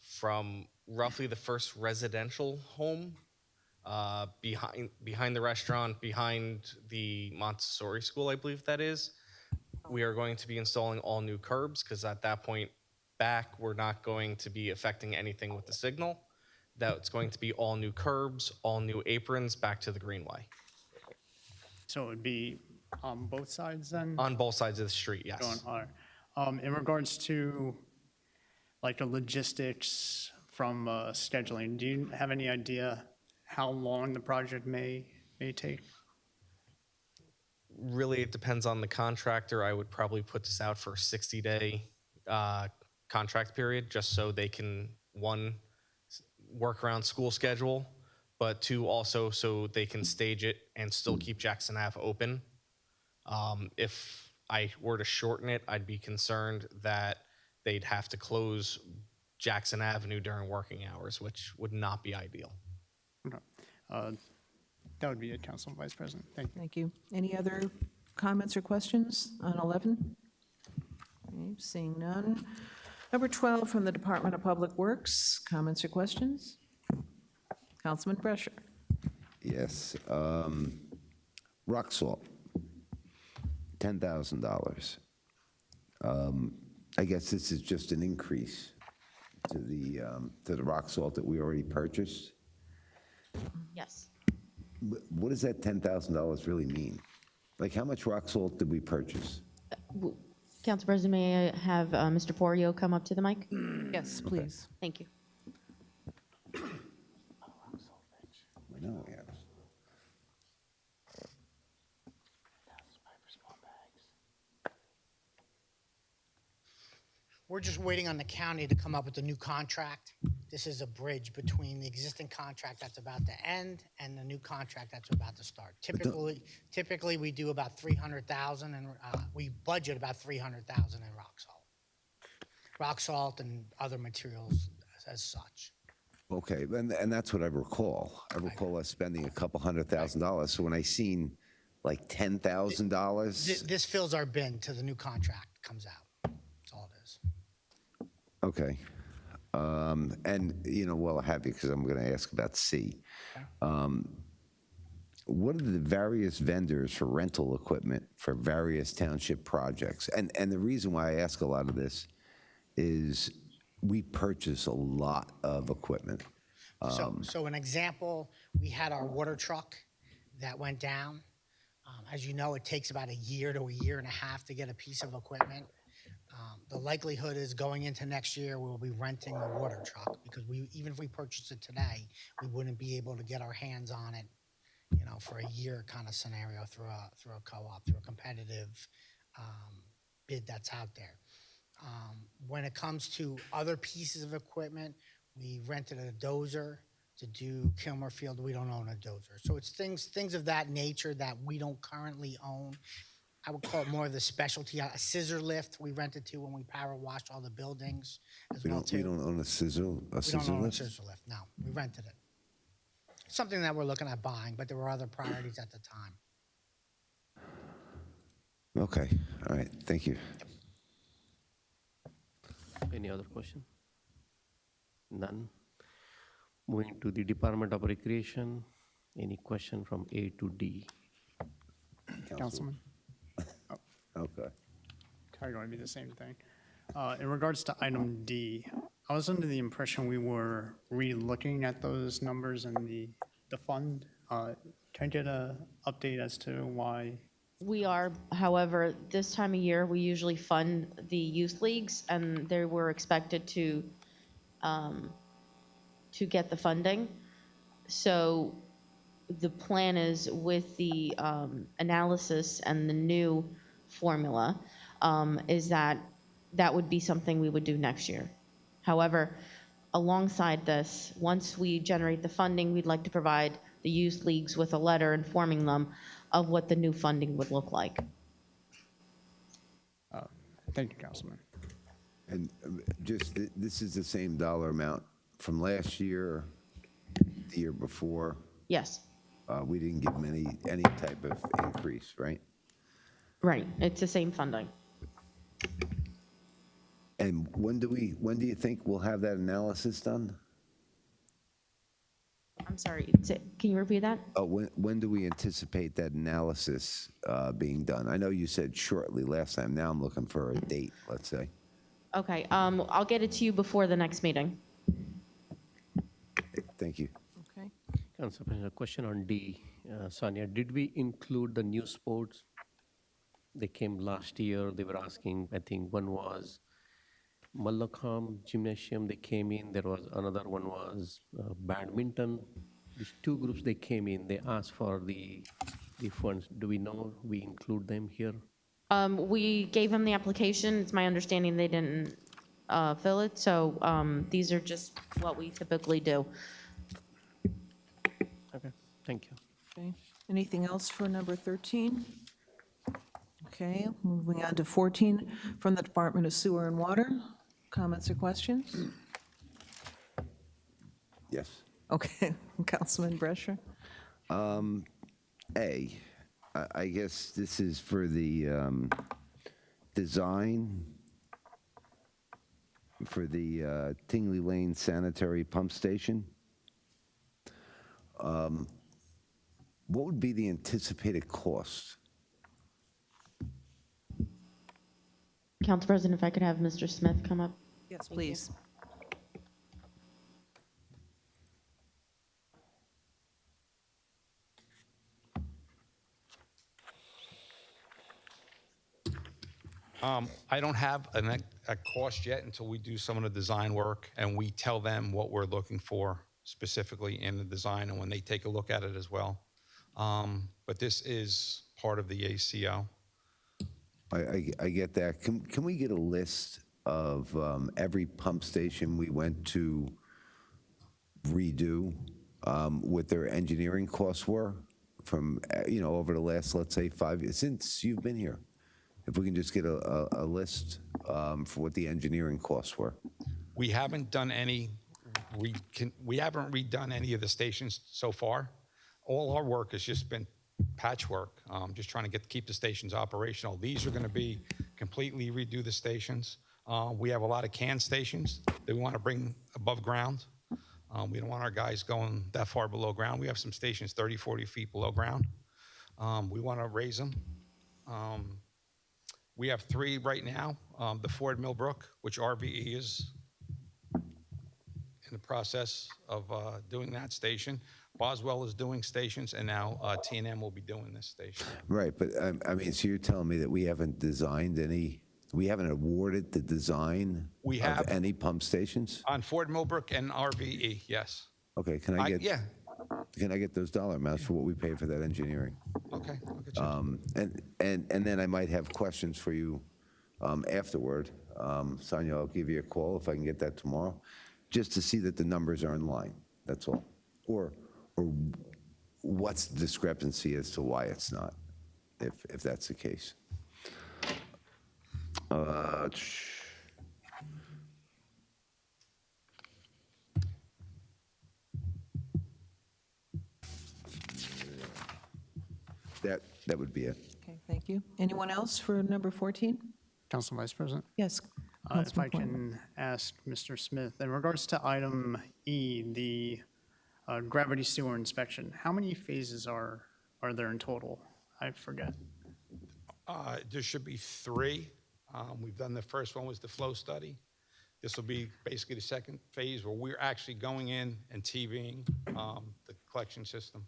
from roughly the first residential home behind the restaurant, behind the Montessori school, I believe that is, we are going to be installing all new curbs, because at that point back, we're not going to be affecting anything with the signal. That's going to be all new curbs, all new aprons back to the greenway. So it would be on both sides then? On both sides of the street, yes. All right. In regards to like the logistics from scheduling, do you have any idea how long the project may take? Really, it depends on the contractor. I would probably put this out for a 60-day contract period, just so they can, 1, work around school schedule, but 2, also so they can stage it and still keep Jackson Ave open. If I were to shorten it, I'd be concerned that they'd have to close Jackson Avenue during working hours, which would not be ideal. Okay. That would be it, Council Vice President. Thank you. Thank you. Any other comments or questions on 11? Okay, seeing none. Number 12 from the Department of Public Works, comments or questions? Councilman Brescher. Yes. Rock salt, $10,000. I guess this is just an increase to the rock salt that we already purchased. Yes. What does that $10,000 really mean? Like, how much rock salt did we purchase? Council President, may I have Mr. Porio come up to the mic? Yes, please. Thank you. I know, yeah. We're just waiting on the county to come up with a new contract. This is a bridge between the existing contract that's about to end and the new contract that's about to start. Typically we do about 300,000, and we budget about 300,000 in rock salt and other materials as such. Okay, and that's what I recall. I recall us spending a couple $100,000. So when I seen like $10,000. This fills our bin till the new contract comes out. That's all it is. Okay. And, while I have you, because I'm going to ask about C. What are the various vendors for rental equipment for various township projects? And the reason why I ask a lot of this is we purchase a lot of equipment. So an example, we had our water truck that went down. As you know, it takes about a year to a year and a half to get a piece of equipment. The likelihood is going into next year, we'll be renting the water truck because even if we purchased it today, we wouldn't be able to get our hands on it, for a year kind of scenario through a co-op, through a competitive bid that's out there. When it comes to other pieces of equipment, we rented a dozer to do Kilmer Field. We don't own a dozer. So it's things of that nature that we don't currently own. I would call it more of the specialty. A scissor lift we rented to when we power washed all the buildings as We well don't, too. we don't own a scissor We don't own a lift? scissor lift, no. We rented it. Something that we're looking at buying, but there were other priorities at the time. Okay, all right, thank you. Any other question? None. Moving to the Department of Recreation. Any question from A to D? Councilman? Okay. Probably going to be the same thing. In regards to item D, I was under the impression we were re-looking at those numbers and the fund. Can I get an update as to why? We are, however, this time of year, we usually fund the youth leagues, and they were expected to get the funding. So the plan is with the analysis and the new formula, is that would be something we would do next year. However, alongside this, once we generate the funding, we'd like to provide the youth leagues with a letter informing them of what the new funding would look like. Thank you, Councilman. And this is the same dollar amount from last year, the year before? Yes, We didn't give them any type of increase, right? right. It's the same funding. And when do you think we'll have that analysis done? I'm sorry, can you repeat that? When do we anticipate that analysis being done? I know you said shortly last time. Now I'm looking for a date, let's say. Okay, I'll get it to you before the next meeting. Thank you. Okay. Council President, a question on D. Sonia, did we include the new sports? They came last year. They were asking, I think one was Mallakhamb Gymnasium, they came in. There was another one was badminton. These two groups, they came in. They asked for the funds. Do we know we include them here? We gave them the application. It's my understanding they didn't fill it, so these are just what we typically do. Okay, thank you. Okay. Anything else for number 13? Okay, moving on to 14, from the Department of Sewer and Water. Comments or questions? Yes. Okay, Councilman Brescher. I guess this is for the design for the Tingley Lane Sanitary Pump Station. What would be the anticipated cost? Council President, if I could have Mr. Smith come up. Yes, please. I don't have a cost yet until we do some of the design work and we tell them what we're looking for specifically in the design and when they take a look at it as well. But this is part of the ACO. I get that. Can we get a list of every pump station we went to redo, what their engineering costs were from, over the last, let's say, 5 years, since you've been here? If we can just get a list for what the engineering costs were. We haven't done any, we haven't redone any of the stations so far. All our work has just been patchwork, just trying to keep the stations operational. These are going to be completely redo the stations. We have a lot of can stations that we want to bring above ground. We don't want our guys going that far below ground. We have some stations 30, 40 feet below ground. We want to raise them. We have 3 right now. The Ford Millbrook, which RVE is in the process of doing that station. Boswell is doing stations, and now T&M will be doing this station. Right, but I mean, so you're telling me that we haven't designed any, we haven't awarded the design We of have. any pump stations? On Ford Millbrook and RVE, yes. Okay, can I get? Yeah, Can I get those dollar amounts for what we paid for that engineering? okay. I'll get you. And then I might have questions for you afterward. Sonia, I'll give you a call if I can get that tomorrow, just to see that the numbers are in line, that's all. Or what's the discrepancy as to why it's not, if that's the case. That would be it. Okay, thank you. Anyone else for number 14? Council Vice President? Yes. If I Councilman Coyle. can ask Mr. Smith, in regards to item E, the gravity sewer inspection, how many phases are there in total? I forget. There should be 3. We've done the first one was the flow study. This will be basically the second phase where we're actually going in and TVing the collection system.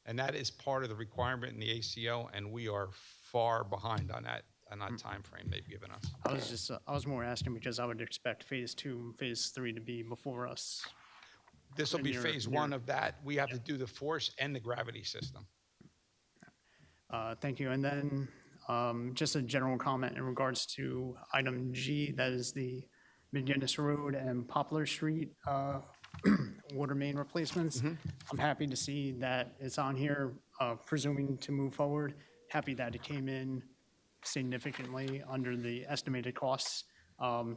And that is part of the requirement in the ACO, and we are far behind on that time frame they've given us. I was more asking because I would expect phase 2 and phase 3 to be before us. This will be Near- phase near- 1 of that. We have to do the force and the gravity system. Thank you. And then just a general comment in regards to item G, that is the McGinnis Road and Poplar Street water main replacements. I'm happy to see that it's on here, presuming to move forward. Happy that it came in significantly under the estimated costs. And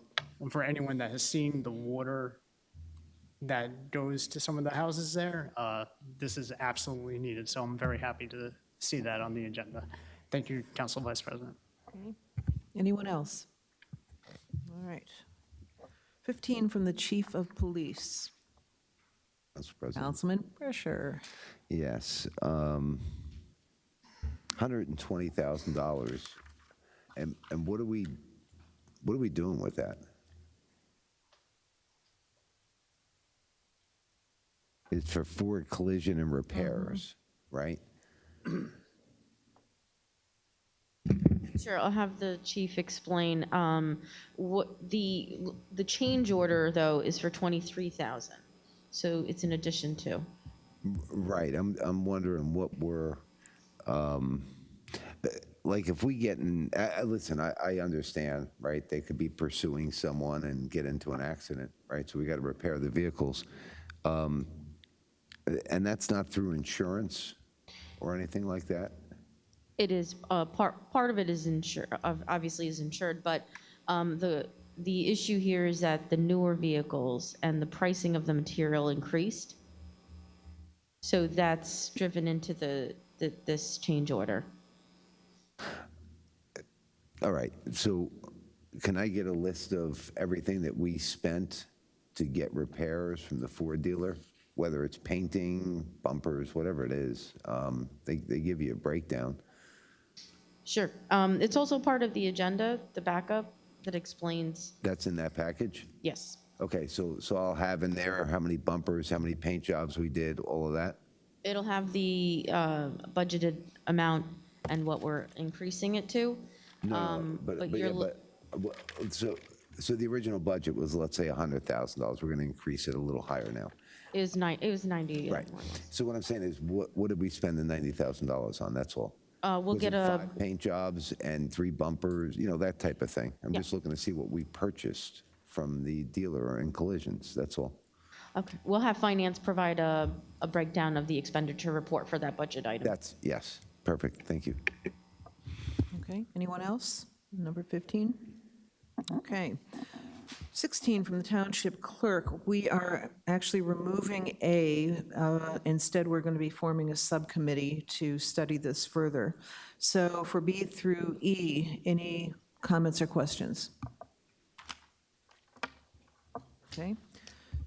for anyone that has seen the water that goes to some of the houses there, this is absolutely needed. So I'm very happy to see that on the agenda. Thank you, Council Vice President. Okay. Anyone else? All right. 15 from the Chief of Police. Council President. Councilman Brescher. Yes, $120,000. And what are we doing with that? It's for Ford collision and repairs, right? Sure, I'll have the chief explain. What the change order, though, is for 23,000. So it's in addition to. Right, I'm wondering what we're, like if we get in, listen, I understand, right? They could be pursuing someone and get into an accident, right? So we got to repair the vehicles. And that's not through insurance or anything like that? It is, part of it is insured, obviously is insured, but the issue here is that the newer vehicles and the pricing of the material increased. So that's driven into this change order. All right, so can I get a list of everything that we spent to get repairs from the Ford dealer? Whether it's painting, bumpers, whatever it is, they give you a breakdown. Sure. It's also part of the agenda, the backup that explains, That's in that package? yes. Okay, so I'll have in there how many bumpers, how many paint jobs we did, all of that? It'll have the budgeted amount and what we're increasing it to. But you're, So the original budget was, let's say, $100,000. We're going to increase it a little higher now. it was 90. Right. So what I'm saying is, what did we spend the $90,000 on? That's all. We'll Was get it a, 5 paint jobs and 3 bumpers, that type of thing? I'm Yeah. just looking to see what we purchased from the dealer in collisions, that's all. okay, we'll have finance provide a breakdown of the expenditure report for that budget item. Yes, perfect, thank you. Okay, anyone else? Number 15? Okay. 16 from the Township Clerk. We are actually removing A. Instead, we're going to be forming a subcommittee to study this further. So for B through E, any comments or questions? Okay.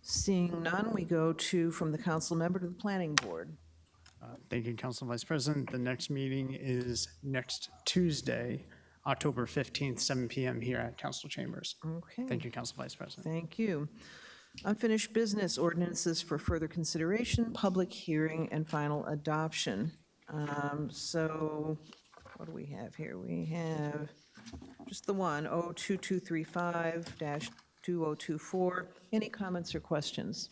Seeing none, we go to, from the council member to the planning board. Thank you, Council Vice President. The next meeting is next Tuesday, October 15th, 7 PM here at Council Chambers. Okay. Thank you, Council Vice President. Thank you. Unfinished business ordinances for further consideration, public hearing, and final adoption. So what do we have here? We have just the one, 02235-2024. Any comments or questions?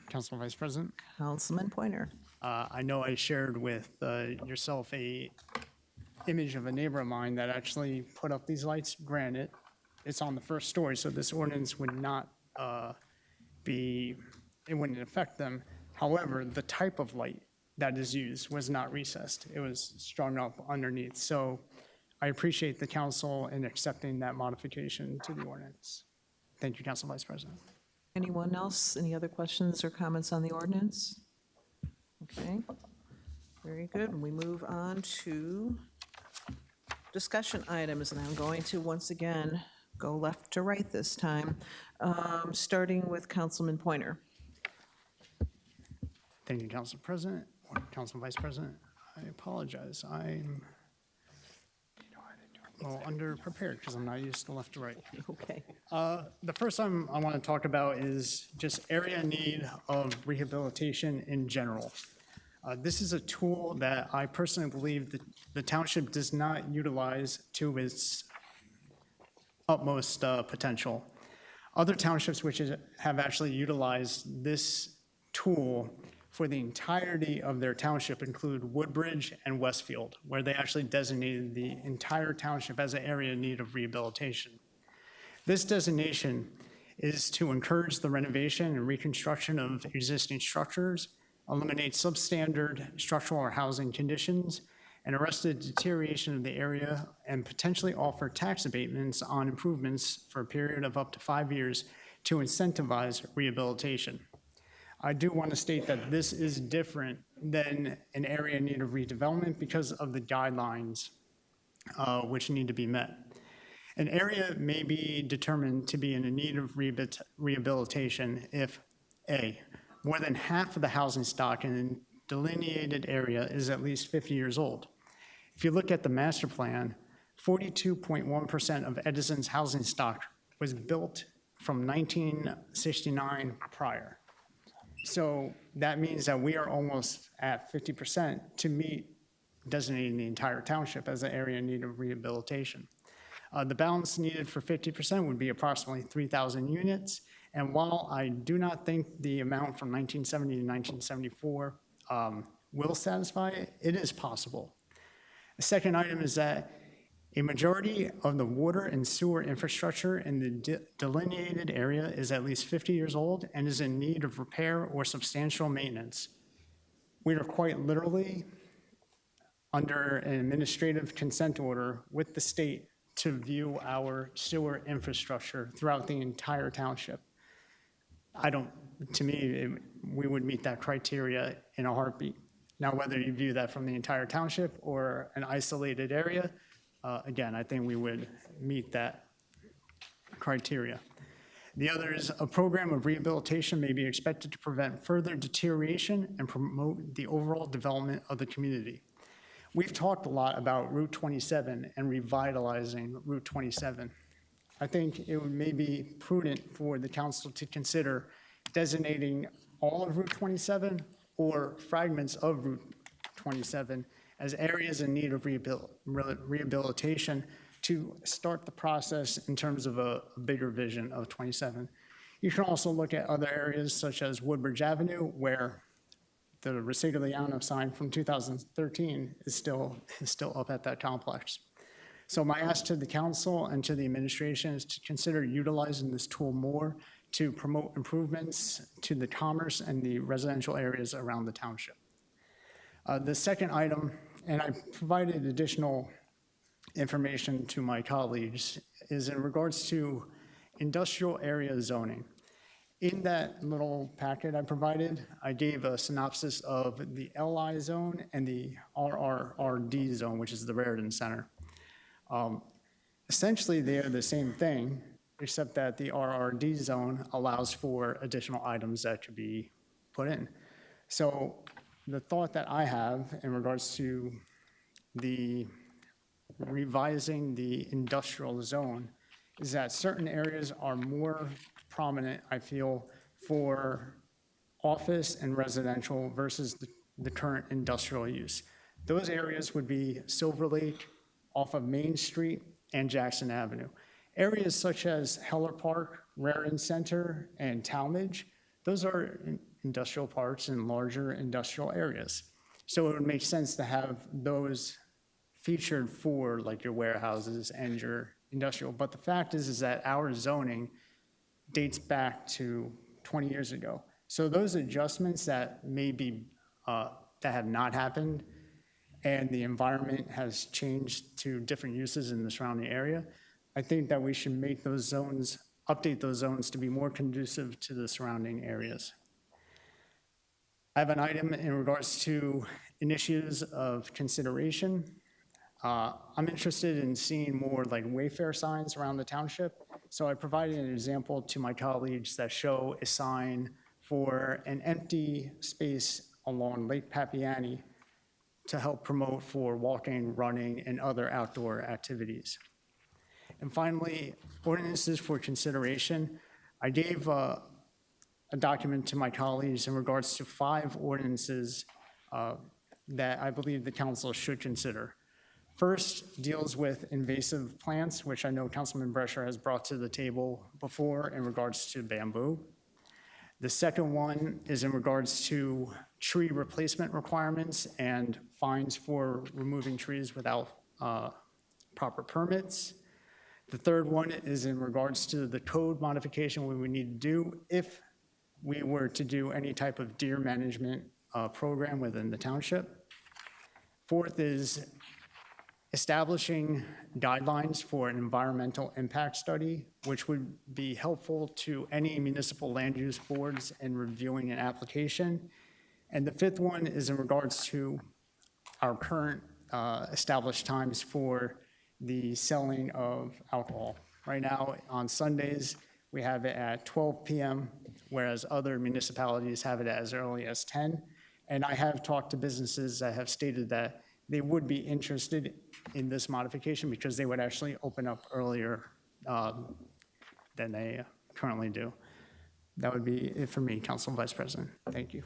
Council Vice President. Councilman Pointer. I know I shared with yourself a image of a neighbor of mine that actually put up these lights. Granted, it's on the first story, so this ordinance would not it wouldn't affect them. However, the type of light that is used was not recessed. It was strung up underneath. So I appreciate the council in accepting that modification to the ordinance. Thank you, Council Vice President. Anyone else? Any other questions or comments on the ordinance? Okay, very good. We move on to discussion items, and I'm going to once again go left to right this time, starting with Councilman Pointer. Thank you, Council President, or Council Vice President. I apologize. I'm underprepared because I'm not used to left to right. Okay. The first item I want to talk about is just area need of rehabilitation in general. This is a tool that I personally believe that the township does not utilize to its utmost potential. Other townships which have actually utilized this tool for the entirety of their township include Woodbridge and Westfield, where they actually designated the entire township as an area in need of rehabilitation. This designation is to encourage the renovation and reconstruction of existing structures, eliminate substandard structural or housing conditions, and arrest the deterioration of the area, and potentially offer tax abatements on improvements for a period of up to 5 years to incentivize rehabilitation. I do want to state that this is different than an area in need of redevelopment because of the guidelines which need to be met. An area may be determined to be in need of rehabilitation if A, more than half of the housing stock in a delineated area is at least 50 years old. If you look at the master plan, 42.1% of Edison's housing stock was built from 1969 prior. So that means that we are almost at 50% to meet designating the entire township as an area in need of rehabilitation. The balance needed for 50% would be approximately 3,000 units. And while I do not think the amount from 1970 to 1974 will satisfy it, it is possible. The second item is that a majority of the water and sewer infrastructure in the delineated area is at least 50 years old and is in need of repair or substantial maintenance. We are quite literally under an administrative consent order with the state to view our sewer infrastructure throughout the entire township. To me, we would meet that criteria in a heartbeat. Now, whether you view that from the entire township or an isolated area, again, I think we would meet that criteria. The other is a program of rehabilitation may be expected to prevent further deterioration and promote the overall development of the community. We've talked a lot about Route 27 and revitalizing Route 27. I think it may be prudent for the council to consider designating all of Route 27 or fragments of Route 27 as areas in need of rehabilitation to start the process in terms of a bigger vision of 27. You can also look at other areas such as Woodbridge Avenue, where the Resigliano sign from 2013 is still up at that complex. So my ask to the council and to the administration is to consider utilizing this tool more to promote improvements to the commerce and the residential areas around the township. The second item, and I provided additional information to my colleagues, is in regards to industrial area zoning. In that little packet I provided, I gave a synopsis of the LI zone and the RRRD zone, which is the Raritan Center. Essentially, they are the same thing, except that the RRD zone allows for additional items that could be put in. So the thought that I have in regards to the revising the industrial zone is that certain areas are more prominent, I feel, for office and residential versus the current industrial use. Those areas would be Silver Lake, off of Main Street, and Jackson Avenue. Areas such as Heller Park, Raritan Center, and Talmadge, those are industrial parks and larger industrial areas. So it would make sense to have those featured for like your warehouses and your industrial. But the fact is that our zoning dates back to 20 years ago. So those adjustments that may be, that have not happened, and the environment has changed to different uses in the surrounding area, I think that we should make those zones, update those zones to be more conducive to the surrounding areas. I have an item in regards to initiatives of consideration. I'm interested in seeing more like Wayfair signs around the township. So I provided an example to my colleagues that show a sign for an empty space along Lake Papiani to help promote for walking, running, and other outdoor activities. And finally, ordinances for consideration. I gave a document to my colleagues in regards to 5 ordinances that I believe the council should consider. First deals with invasive plants, which I know Councilman Brescher has brought to the table before in regards to bamboo. The second one is in regards to tree replacement requirements and fines for removing trees without proper permits. The third one is in regards to the code modification we would need to do if we were to do any type of deer management program within the township. Fourth is establishing guidelines for an environmental impact study, which would be helpful to any municipal land use boards in reviewing an application. And the fifth one is in regards to our current established times for the selling of alcohol. Right now, on Sundays, we have it at 12 p.m., whereas other municipalities have it as early as 10. And I have talked to businesses that have stated that they would be interested in this modification because they would actually open up earlier than they currently do. That would be it for me, Council Vice President. Thank you.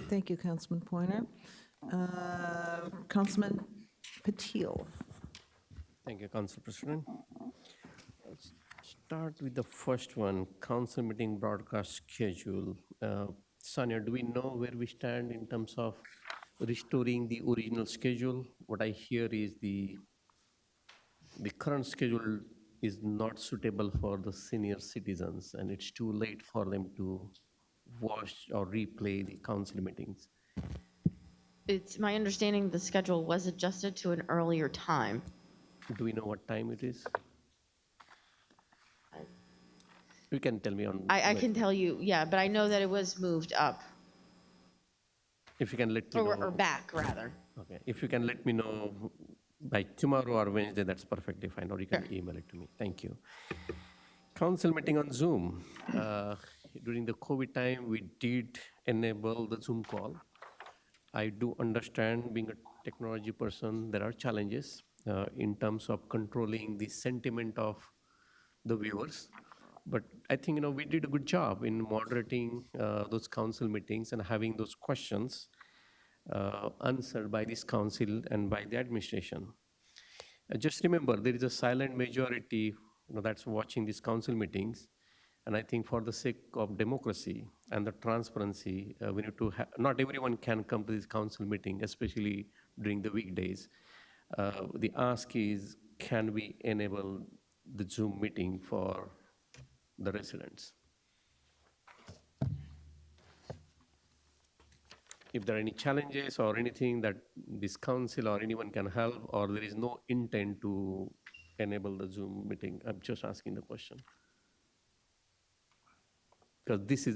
Thank you, Councilman Pointer. Councilman Patil. Thank you, Council President. Let's start with the first one, council meeting broadcast schedule. Sonia, do we know where we stand in terms of restoring the original schedule? What I hear is the current schedule is not suitable for the senior citizens, and it's too late for them to watch or replay the council meetings. It's my understanding the schedule was adjusted to an earlier time. Do we know what time it is? You can tell me on. I can tell you, yeah, but I know that it was moved up, If you can let me know. or back, rather. Okay, if you can let me know by tomorrow or Wednesday, that's perfectly fine, or you can email it to me. Thank you. Council meeting on Zoom. During the COVID time, we did enable the Zoom call. I do understand, being a technology person, there are challenges in terms of controlling the sentiment of the viewers. But I think, we did a good job in moderating those council meetings and having those questions answered by this council and by the administration. Just remember, there is a silent majority that's watching these council meetings. And I think for the sake of democracy and the transparency, we need to not everyone can come to this council meeting, especially during the weekdays. The ask is, can we enable the Zoom meeting for the residents? If there are any challenges or anything that this council or anyone can help, or there is no intent to enable the Zoom meeting, I'm just asking the question. Because this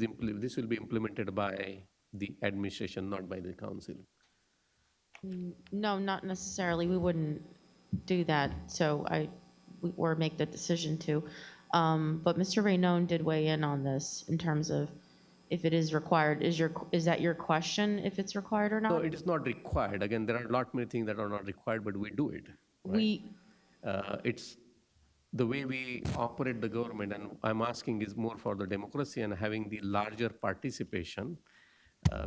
will be implemented by the administration, not by the council. No, not necessarily. We wouldn't do that, or make the decision to. But Mr. Raynon did weigh in on this in terms of if it is required. Is that your question, if it's required or No, not? it is not required. Again, there are a lot many things that are not required, but we do it. We, It's the way we operate the government, and I'm asking is more for the democracy and having the larger participation,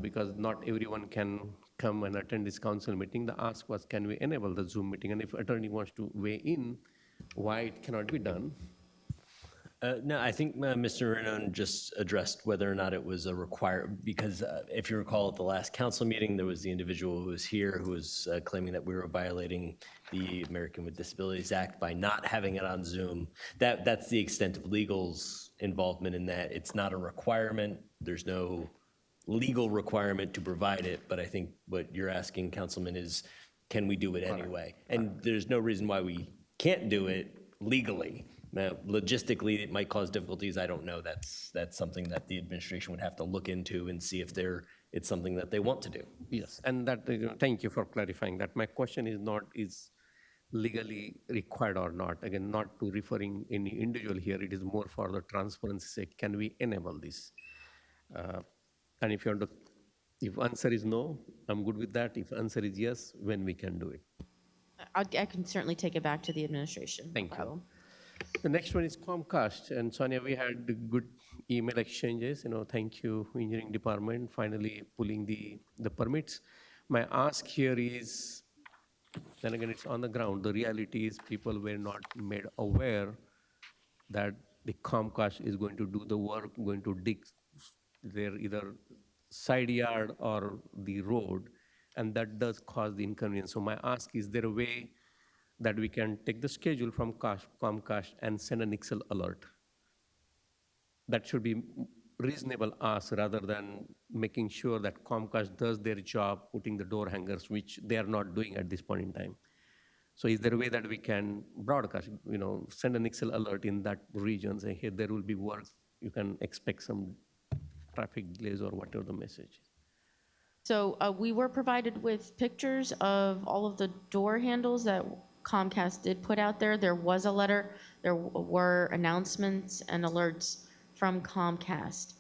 because not everyone can come and attend this council meeting. The ask was, can we enable the Zoom meeting? And if attorney wants to weigh in, why it cannot be done? No, I think Mr. Renon just addressed whether or not it was a because if you recall at the last council meeting, there was the individual who was here who was claiming that we were violating the American with Disabilities Act by not having it on Zoom. That's the extent of legal's involvement in that. It's not a requirement. There's no legal requirement to provide it, but I think what you're asking, Councilman, is can we do it anyway? And there's no reason why we can't do it legally. Now, logistically, it might cause difficulties. I don't know. That's something that the administration would have to look into and see if it's something that they want to do. Yes, and that, thank you for clarifying that. My question is not is legally required or not. Again, not to referring any individual here. It is more for the transparency sake. Can we enable this? And if you want to, if answer is no, I'm good with that. If answer is yes, when we can do it. I can certainly take it back to the administration. Thank No you. problem. The next one is Comcast, and Sonia, we had good email exchanges. Thank you, engineering department, finally pulling the permits. My ask here is, then again, it's on the ground. The reality is people were not made aware that the Comcast is going to do the work, going to dig their either side yard or the road, and that does cause the inconvenience. So my ask is there a way that we can take the schedule from Comcast and send an Excel alert? That should be reasonable ask rather than making sure that Comcast does their job, putting the door hangers, which they are not doing at this point in time. So is there a way that we can broadcast, send an Excel alert in that region, say, hey, there will be work, you can expect some traffic delays or whatever the message is. So we were provided with pictures of all of the door handles that Comcast did put out there. There was a letter, there were announcements and alerts from Comcast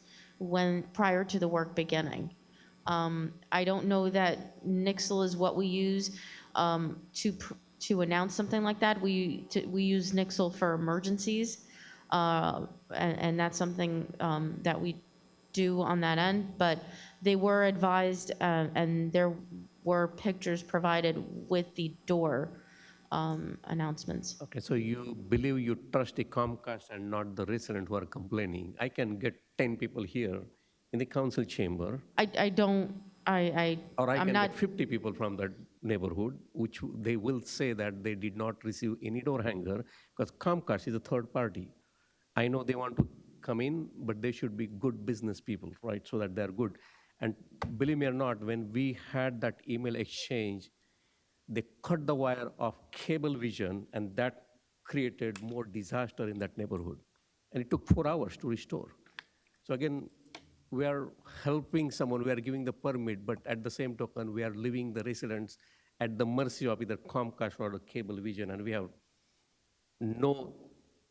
prior to the work beginning. I don't know that Nixle is what we use to announce something like that. We use Nixle for emergencies, and that's something that we do on that end, but they were advised and there were pictures provided with the door announcements. Okay, so you believe you trust the Comcast and not the resident who are complaining. I can get 10 people here in the council chamber. Or I Or I'm not, get 50 people from that neighborhood, which they will say that they did not receive any door hanger because Comcast is a third party. I know they want to come in, but they should be good business people, right? So that they're good. And believe me or not, when we had that email exchange, they cut the wire of Cablevision, and that created more disaster in that neighborhood. And it took 4 hours to restore. So again, we are helping someone, we are giving the permit, but at the same token, we are leaving the residents at the mercy of either Comcast or the Cablevision, and we have no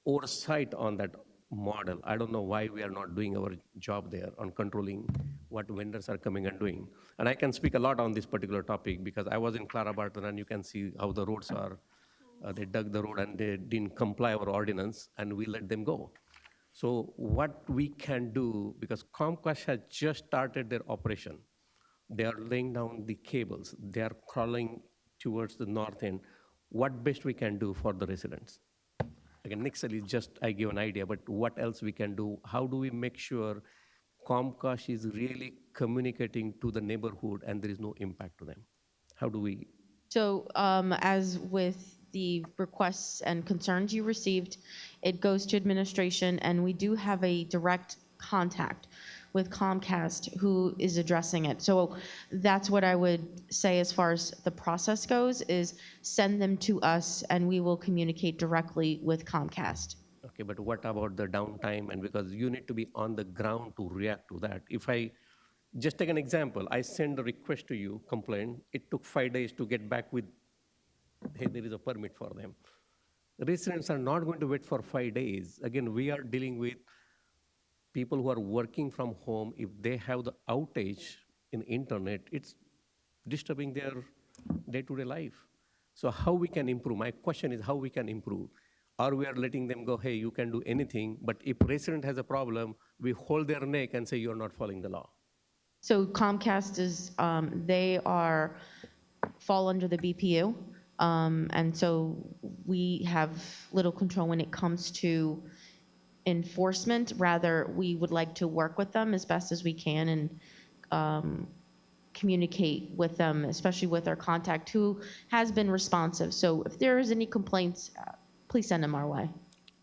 oversight on that model. I don't know why we are not doing our job there on controlling what vendors are coming and doing. And I can speak a lot on this particular topic because I was in Clara Barton and you can see how the roads are. They dug the road and they didn't comply our ordinance and we let them go. So what we can do, because Comcast has just started their operation. They are laying down the cables. They are crawling towards the north end. What best we can do for the residents? Again, Nixle is just, I give an idea, but what else we can do? How do we make sure Comcast is really communicating to the neighborhood and there is no impact to them? How do we? so as with the requests and concerns you received, it goes to administration, and we do have a direct contact with Comcast who is addressing it. So that's what I would say as far as the process goes, is send them to us and we will communicate directly with Comcast. Okay, but what about the downtime? And because you need to be on the ground to react to that. If I just take an example, I send a request to you, complaint, it took 5 days to get back with, hey, there is a permit for them. Residents are not going to wait for 5 days. Again, we are dealing with people who are working from home. If they have the outage in internet, it's disturbing their day-to-day life. So how we can improve? My question is how we can improve. Or we are letting them go, hey, you can do anything, but if resident has a problem, we hold their neck and say you're not following the law. So Comcast is, they fall under the BPU. And so we have little control when it comes to enforcement. Rather, we would like to work with them as best as we can and communicate with them, especially with our contact who has been responsive. So if there is any complaints, please send them our way.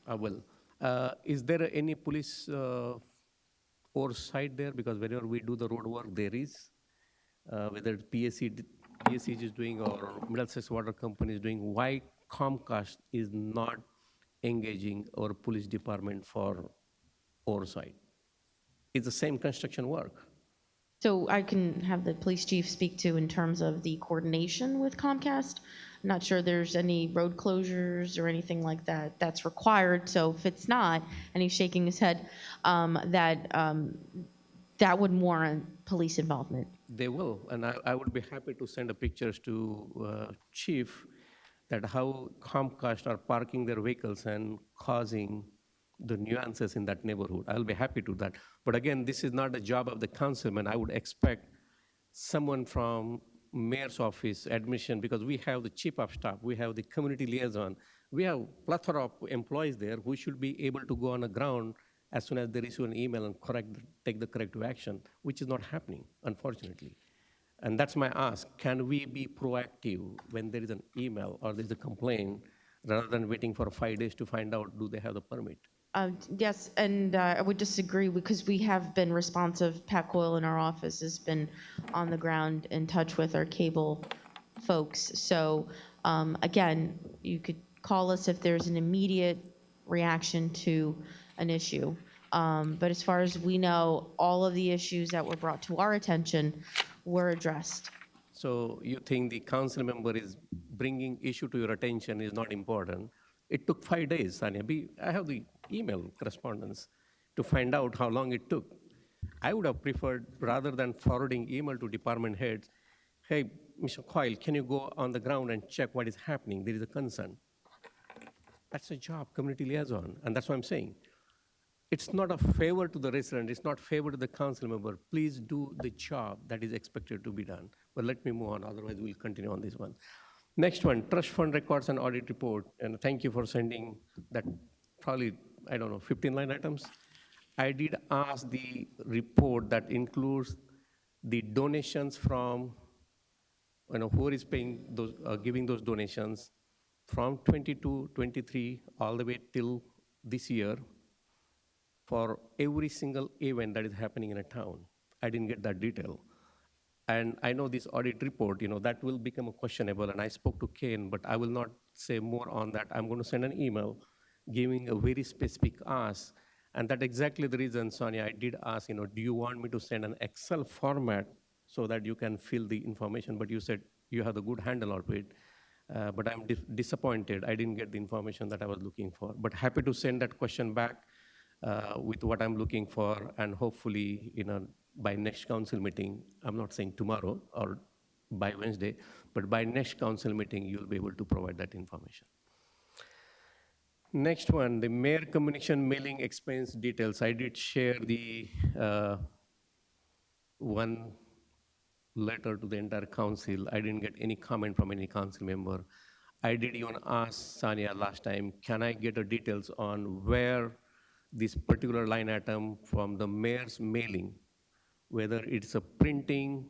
I will. Is there any police oversight there? Because whenever we do the road work, there is, whether PSC is doing or Middlesex Water Company is doing, why Comcast is not engaging our police department for oversight? It's the same construction work. So I can have the police chief speak to in terms of the coordination with Comcast. I'm not sure there's any road closures or anything like that that's required. So if it's not, and he's shaking his head, that would warrant police involvement. They will, and I would be happy to send pictures to chief that how Comcast are parking their vehicles and causing the nuances in that neighborhood. I'll be happy to do that. But again, this is not the job of the councilman. I would expect someone from mayor's office, admission, because we have the chief of staff, we have the community liaison, we have plethora of employees there who should be able to go on the ground as soon as they receive an email and take the corrective action, which is not happening, unfortunately. And that's my ask. Can we be proactive when there is an email or there's a complaint rather than waiting for 5 days to find out do they have the permit? Yes, and I would disagree because we have been responsive. Pat Coyle in our office has been on the ground in touch with our cable folks. So again, you could call us if there's an immediate reaction to an issue. But as far as we know, all of the issues that were brought to our attention were addressed. So you think the council member is bringing issue to your attention is not important. It took 5 days, Sania. I have the email correspondence to find out how long it took. I would have preferred, rather than forwarding email to department heads, hey, Mr. Coyle, can you go on the ground and check what is happening? There is a concern. That's a job, community liaison, and that's what I'm saying. It's not a favor to the resident, it's not favor to the council member. Please do the job that is expected to be done. But let me move on, otherwise we'll continue on this one. Next one, trust fund records and audit report. And thank you for sending that probably, 15 line items. I did ask the report that includes the donations from, who is paying those, giving those donations from 22, 23, all the way till this year for every single event that is happening in a town. I didn't get that detail. And I know this audit report, that will become a questionable, and I spoke to Kane, but I will not say more on that. I'm going to send an email giving a very specific ask, and that's exactly the reason, Sonia, I did ask, do you want me to send an Excel format so that you can fill the information? But you said you have a good handle of it, but I'm disappointed. I didn't get the information that I was looking for, but happy to send that question back with what I'm looking for, and hopefully, by next council meeting, I'm not saying tomorrow or by Wednesday, but by next council meeting, you'll be able to provide that information. Next one, the mayor communication mailing expense details. I did share the one letter to the entire council. I didn't get any comment from any council member. I did even ask Sania last time, can I get the details on where this particular line item from the mayor's mailing, whether it's a printing,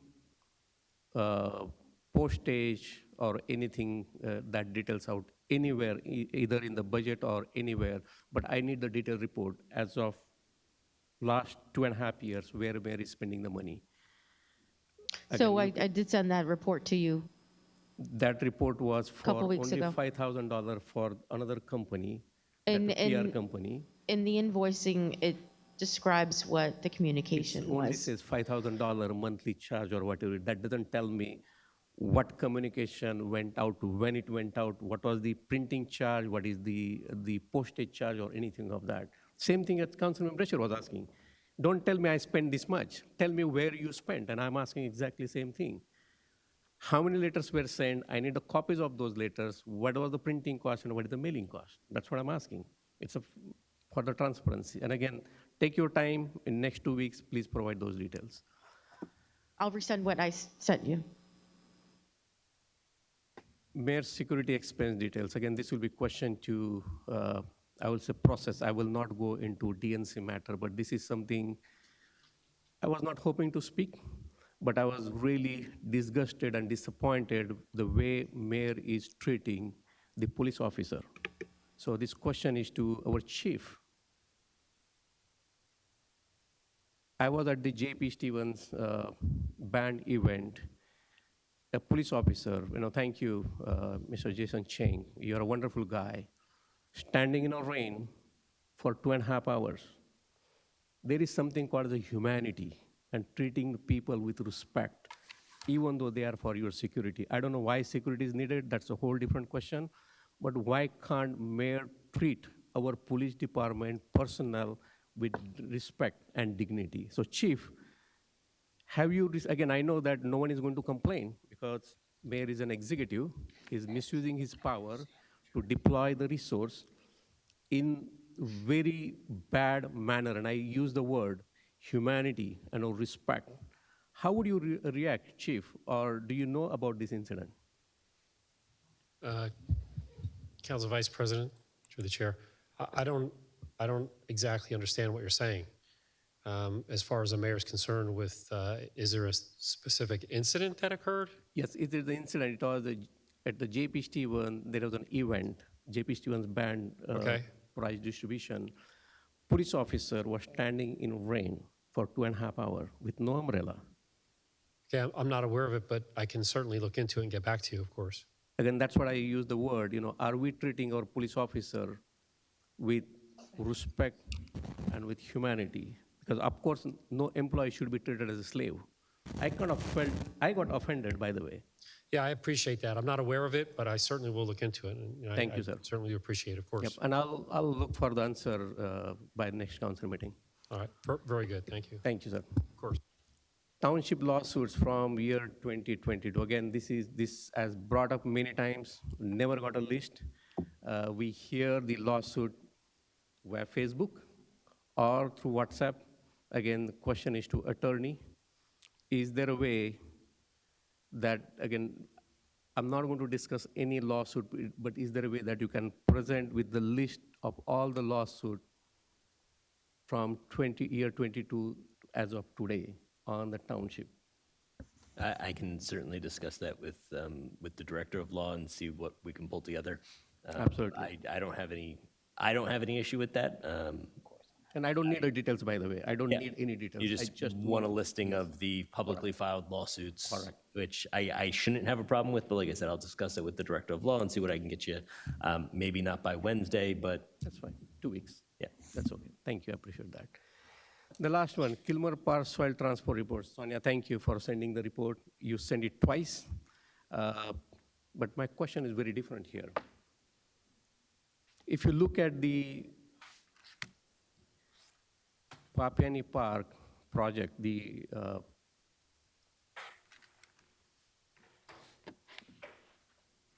postage, or anything that details out anywhere, either in the budget or anywhere. But I need the detailed report as of last 2.5 years, where mayor is spending the money. So I did send that report to you. That report was for Couple weeks only ago. $5,000 for another company, And- that PR and- company. In the invoicing, it describes what the communication It only was. says $5,000 monthly charge or whatever. That doesn't tell me what communication went out, when it went out, what was the printing charge, what is the postage charge or anything of that. Same thing as Councilman Brescher was asking. Don't tell me I spent this much. Tell me where you spent, and I'm asking exactly the same thing. How many letters were sent? I need the copies of those letters. What was the printing cost and what is the mailing cost? That's what I'm asking. It's for the transparency. And again, take your time. In next 2 weeks, please provide those details. I'll resend what I sent you. Mayor's security expense details. Again, this will be question to, I will say process. I will not go into DNC matter, but this is something I was not hoping to speak, but I was really disgusted and disappointed the way mayor is treating the police officer. So this question is to our chief. I was at the JP Stevens band event. A police officer, thank you, Mr. Jason Cheng. You're a wonderful guy. Standing in a rain for 2.5 hours. There is something called the humanity and treating people with respect, even though they are for your security. I don't know why security is needed. That's a whole different question. But why can't mayor treat our police department personnel with respect and dignity? So, Chief, have you, again, I know that no one is going to complain because mayor is an executive. He's misusing his power to deploy the resource in very bad manner, and I use the word humanity and respect. How would you react, Chief, or do you know about this incident? Council Vice President, through the chair, I don't exactly understand what you're saying. As far as the mayor is concerned with, is there a specific incident that occurred? Yes, it is the incident. It was at the JP Stevens, there was an event, JP Stevens band prize distribution. Police officer was standing in rain for 2.5 hours with no umbrella. Okay, I'm not aware of it, but I can certainly look into it and get back to you, of course. Again, that's what I use the word, are we treating our police officer with respect and with humanity? Because of course, no employee should be treated as a slave. I got offended, by the way. Yeah, I appreciate that. I'm not aware of it, but I certainly will look into it. And, Thank you, sir. Certainly appreciate it, of course. Yep, and I'll look for the answer by the next council meeting. All right, very good. Thank you. Thank you, sir. Of course. Township lawsuits from year 2022. Again, this has brought up many times, never got a list. We hear the lawsuit via Facebook or through WhatsApp. Again, the question is to attorney. Is there a way that, again, I'm not going to discuss any lawsuit, but is there a way that you can present with the list of all the lawsuits from year 22 as of today on the township? I can certainly discuss that with the director of law and see what we can pull together. Absolutely. I don't have any issue with that. And I don't need the details, by the way. I don't need any details. You just want a listing of the publicly filed lawsuits, which I shouldn't have a problem with, but like I said, I'll discuss it with the director of law and see what I can get you. Maybe not by Wednesday, but that's fine. 2 weeks. Yeah, that's okay. Thank you. I appreciate that. The last one, Kilmer Park soil transport report. Sonia, thank you for sending the report. You sent it twice, but my question is very different here. If you look at the Papiani Park project, it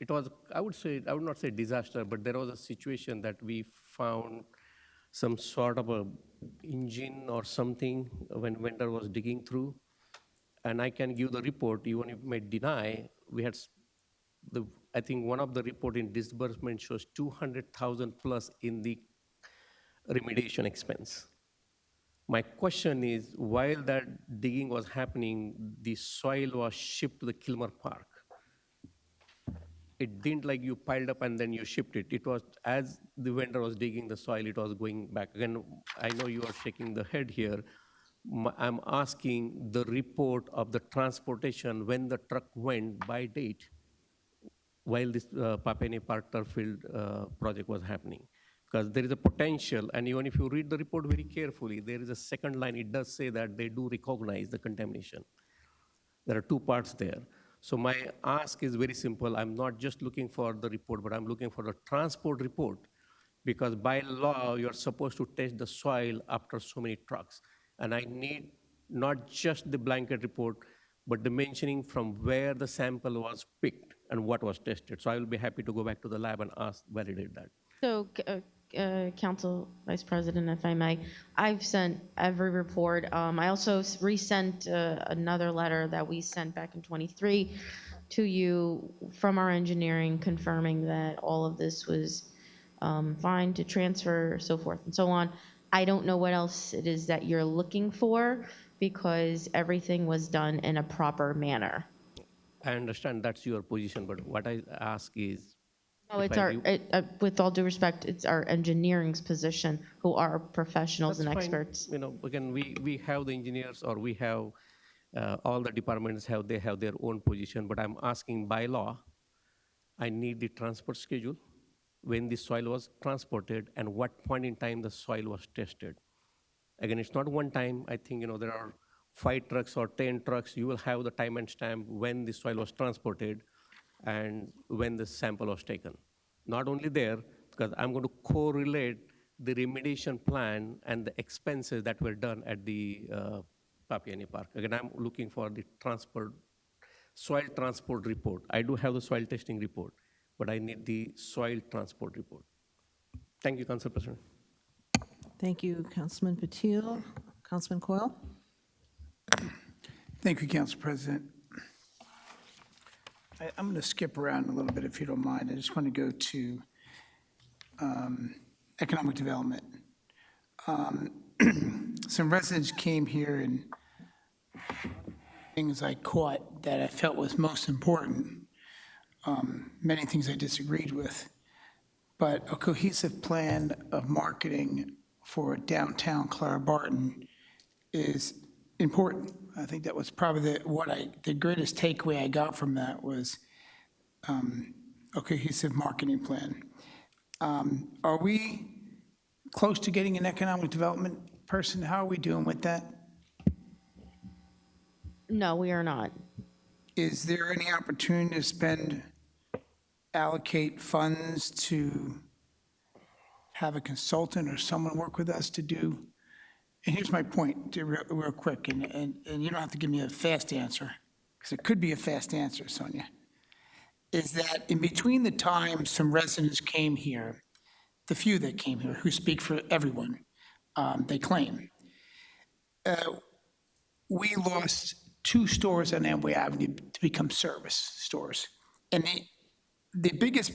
was, I would not say disaster, but there was a situation that we found some sort of a engine or something when vendor was digging through. And I can give the report, even if you may deny, we had I think one of the report in disbursement shows 200,000 plus in the remediation expense. My question is, while that digging was happening, the soil was shipped to the Kilmer Park. It didn't like you piled up and then you shipped it. It was as the vendor was digging the soil, it was going back. Again, I know you are shaking the head here. I'm asking the report of the transportation when the truck went by date while this Papiani Park turf field project was happening. Because there is a potential, and even if you read the report very carefully, there is a second line, it does say that they do recognize the contamination. There are two parts there. So my ask is very simple. I'm not just looking for the report, but I'm looking for the transport report, because by law, you're supposed to test the soil after so many trucks. And I need not just the blanket report, but the mentioning from where the sample was picked and what was tested. So I will be happy to go back to the lab and validate that. So, Council Vice President, if I may, I've sent every report. I also resent another letter that we sent back in '23 to you from our engineering confirming that all of this was fine to transfer, so forth and so on. I don't know what else it is that you're looking for, because everything was done in a proper manner. I understand that's your position, but what I ask is, No, it's with all due respect, it's our engineering's position, who are professionals and that's fine. experts. You know, again, we have the engineers, or we have all the departments have their own position, but I'm asking by law, I need the transport schedule, when the soil was transported and what point in time the soil was tested. Again, it's not one time. I think, there are 5 trucks or 10 trucks. You will have the time and stamp when the soil was transported and when the sample was taken. Not only there, because I'm going to correlate the remediation plan and the expenses that were done at the Papiani Park. Again, I'm looking for the soil transport report. I do have the soil testing report, but I need the soil transport report. Thank you, Council President. Thank you, Councilman Patil. Councilman Coyle? Thank you, Council President. I'm going to skip around a little bit, if you don't mind. I just want to go to economic development. Some residents came here, and things I caught that I felt was most important. Many things I disagreed with, but a cohesive plan of marketing for downtown Clara Barton is important. I think that was probably the greatest takeaway I got from that was a cohesive marketing plan. Are we close to getting an economic development person? How are we doing with that? No, we are not. Is there any opportunity to allocate funds to have a consultant or someone work with us to do? And here's my point, real quick, and you don't have to give me a fast answer, because it could be a fast answer, Sonia, is that in between the time some residents came here, the few that came here, who speak for everyone, they claim, we lost 2 stores on Amboy Avenue to become service stores. And the biggest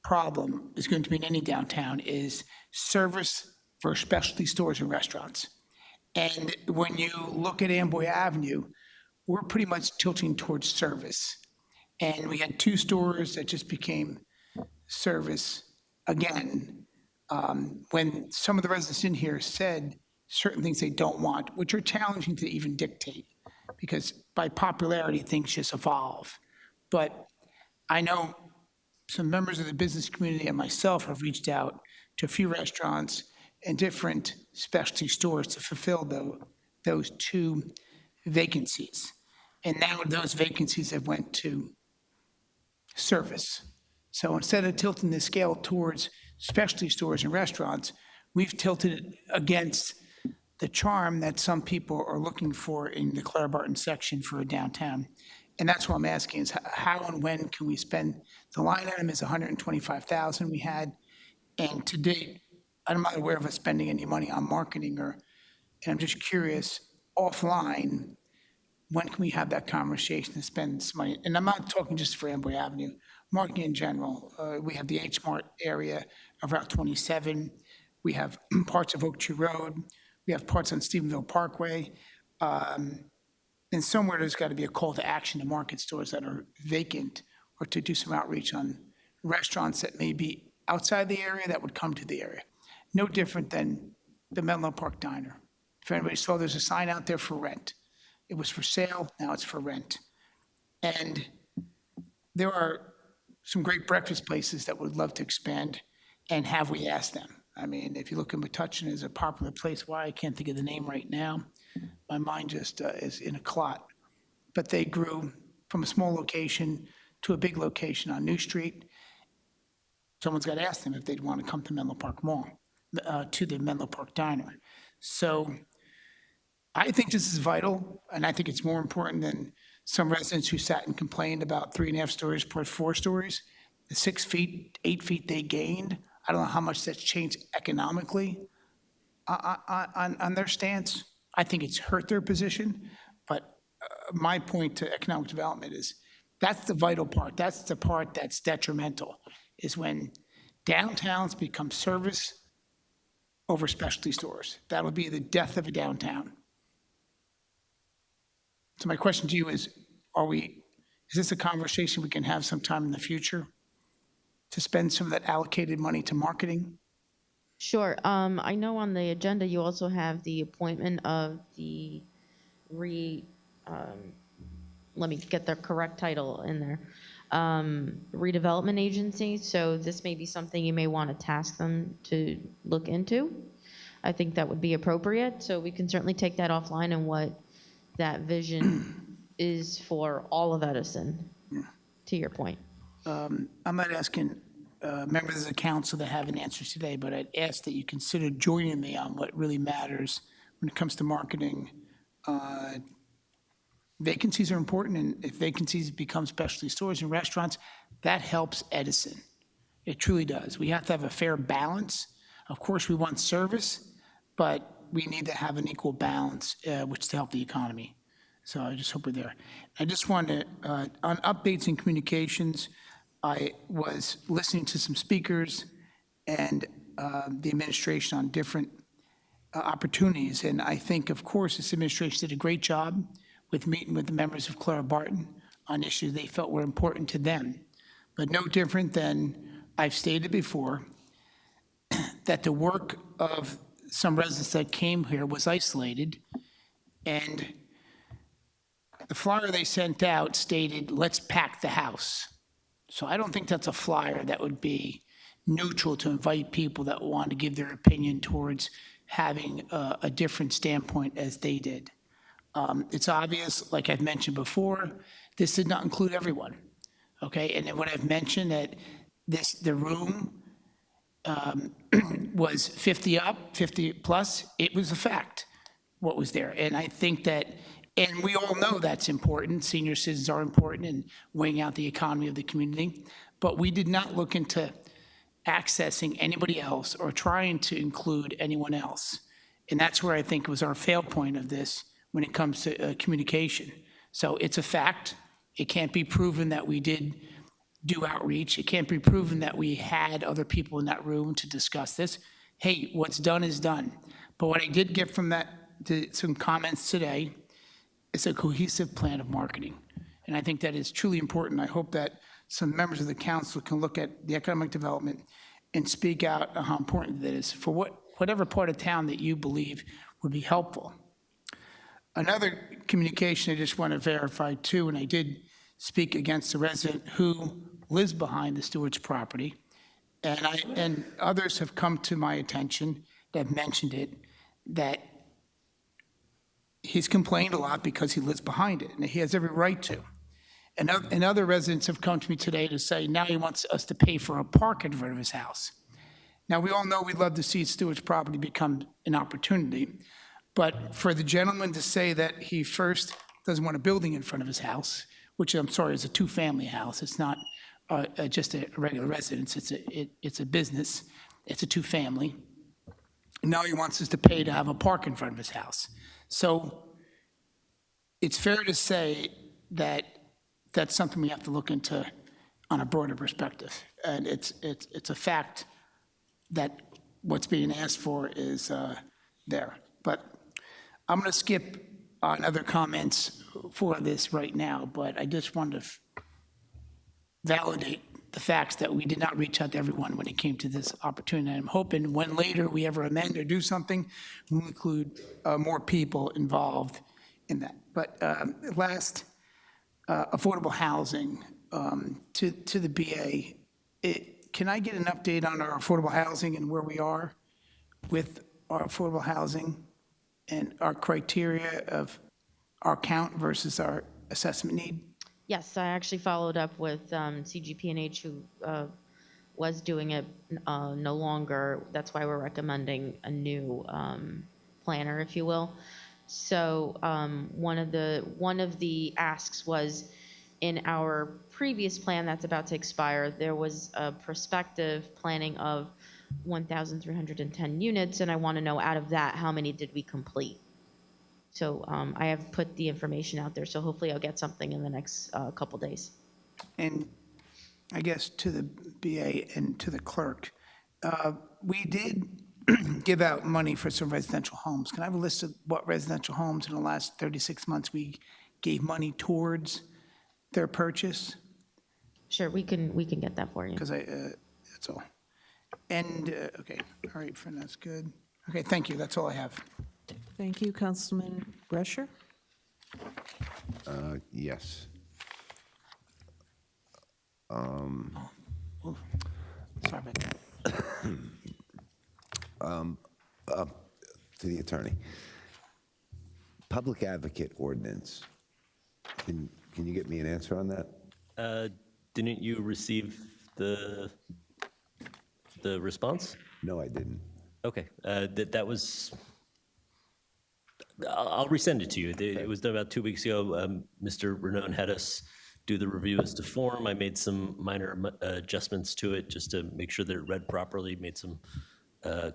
problem is going to be in any downtown is service for specialty stores and restaurants. And when you look at Amboy Avenue, we're pretty much tilting towards service. And we had 2 stores that just became service again, when some of the residents in here said certain things they don't want, which are challenging to even dictate, because by popularity, things just evolve. But I know some members of the business community and myself have reached out to a few restaurants and different specialty stores to fulfill those 2 vacancies. And now those vacancies have went to service. So instead of tilting the scale towards specialty stores and restaurants, we've tilted it against the charm that some people are looking for in the Clara Barton section for a downtown. And that's what I'm asking is how and when can we spend? The line item is $125,000 we had, and to date, I'm not aware of us spending any money on marketing and I'm just curious, offline, when can we have that conversation to spend some money? And I'm not talking just for Amboy Avenue, marketing in general. We have the H Mart area of Route 27. We have parts of Oak Tree Road. We have parts on Stephenville Parkway. And somewhere there's got to be a call to action to market stores that are vacant, or to do some outreach on restaurants that may be outside the area that would come to the area. No different than the Menlo Park Diner. If anybody saw, there's a sign out there for rent. It was for sale, now it's for rent. And there are some great breakfast places that would love to expand, and have we asked them? I mean, if you look at Metuchen as a popular place, why I can't think of the name right now. My mind just is in a clot. But they grew from a small location to a big location on New Street, someone's got to ask them if they'd want to come to Menlo Park Mall, to the Menlo Park Diner. So I think this is vital, and I think it's more important than some residents who sat and complained about 3.5 stories per 4 stories. The 6 feet, 8 feet they gained, I don't know how much that's changed economically on their stance. I think it's hurt their position, but my point to economic development is that's the vital part. That's the part that's detrimental, is when downtowns become service over specialty stores. That'll be the death of a downtown. So my question to you is this a conversation we can have sometime in the future to spend some of that allocated money to marketing? Sure. I know on the agenda, you also have the appointment of the let me get the correct title in there, redevelopment agency. So this may be something you may want to task them to look into. I think that would be appropriate. So we can certainly take that offline and what that vision is for all of Edison, to your point. I'm not asking members of the council that have an answer today, but I'd ask that you consider joining me on what really matters when it comes to marketing. Vacancies are important, and if vacancies become specialty stores and restaurants, that helps Edison. It truly does. We have to have a fair balance. Of course, we want service, but we need to have an equal balance, which to help the economy. So I just hope we're there. I just wanted to, on updates and communications, I was listening to some speakers and the administration on different opportunities. And I think, of course, this administration did a great job with meeting with the members of Clara Barton on issues they felt were important to them. But no different than I've stated before, that the work of some residents that came here was isolated, and the flyer they sent out stated, "Let's pack the house." So I don't think that's a flyer that would be neutral to invite people that want to give their opinion towards having a different standpoint as they did. It's obvious, like I've mentioned before, this did not include everyone, okay? And then when I've mentioned that the room was 50 up, 50 plus, it was a fact what was there. And I think that, and we all know that's important, senior citizens are important in weighing out the economy of the community, but we did not look into accessing anybody else or trying to include anyone else. And that's where I think was our fail point of this when it comes to communication. So it's a fact. It can't be proven that we did do outreach. It can't be proven that we had other people in that room to discuss this. Hey, what's done is done. But what I did get from that, some comments today, is a cohesive plan of marketing. And I think that is truly important. I hope that some members of the council can look at the economic development and speak out how important that is for whatever part of town that you believe would be helpful. Another communication I just want to verify too, and I did speak against a resident who lives behind the Stewart's property, and others have come to my attention that have mentioned it, that he's complained a lot because he lives behind it, and he has every right to. And other residents have come to me today to say now he wants us to pay for a park in front of his house. Now, we all know we'd love to see Stewart's property become an opportunity, but for the gentleman to say that he first doesn't want a building in front of his house, which I'm sorry is a 2-family house, it's not just a regular residence, it's a business, it's a 2-family. And now he wants us to pay to have a park in front of his house. So it's fair to say that that's something we have to look into on a broader perspective. And it's a fact that what's being asked for is there. But I'm going to skip on other comments for this right now, but I just wanted to validate the facts that we did not reach out to everyone when it came to this opportunity. And I'm hoping when later we ever amend or do something, we'll include more people involved in that. But last, affordable housing to the BA. Can I get an update on our affordable housing and where we are with our affordable housing and our criteria of our count versus our assessment need? Yes, I actually followed up with CGP&H, who was doing it no longer. That's why we're recommending a new planner, if you will. So one of the asks was, in our previous plan that's about to expire, there was a prospective planning of 1,310 units, and I want to know, out of that, how many did we complete? So I have put the information out there, so hopefully I'll get something in the next couple days. And I guess to the BA and to the clerk, we did give out money for some residential homes. Can I have a list of what residential homes in the last 36 months we gave money towards their purchase? Sure, we can get that for you. Because that's all. And, okay, all right, friend, that's good. Okay, thank you, that's all I have. Thank you, Councilman Brescher. Yes. Sorry about that. To the attorney. Public advocate ordinance. Can you get me an answer on that? Didn't you receive the response? No, I didn't. Okay, that was, I'll resend it to you. It was done about 2 weeks ago. Mr. Renone had us do the review as to form. I made some minor adjustments to it just to make sure that it read properly, made some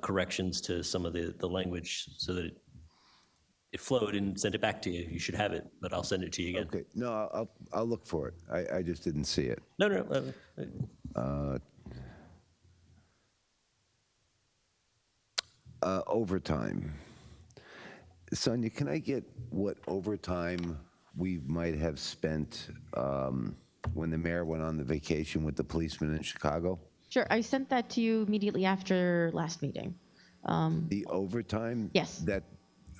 corrections to some of the language so that it flowed, and sent it back to you. You should have it, but I'll send it to you again. Okay, no, I'll look for it. I just didn't see it. No. Overtime. Sonia, can I get what overtime we might have spent when the mayor went on the vacation with the policeman in Chicago? Sure, I sent that to you immediately after last meeting. The overtime? Yes. That,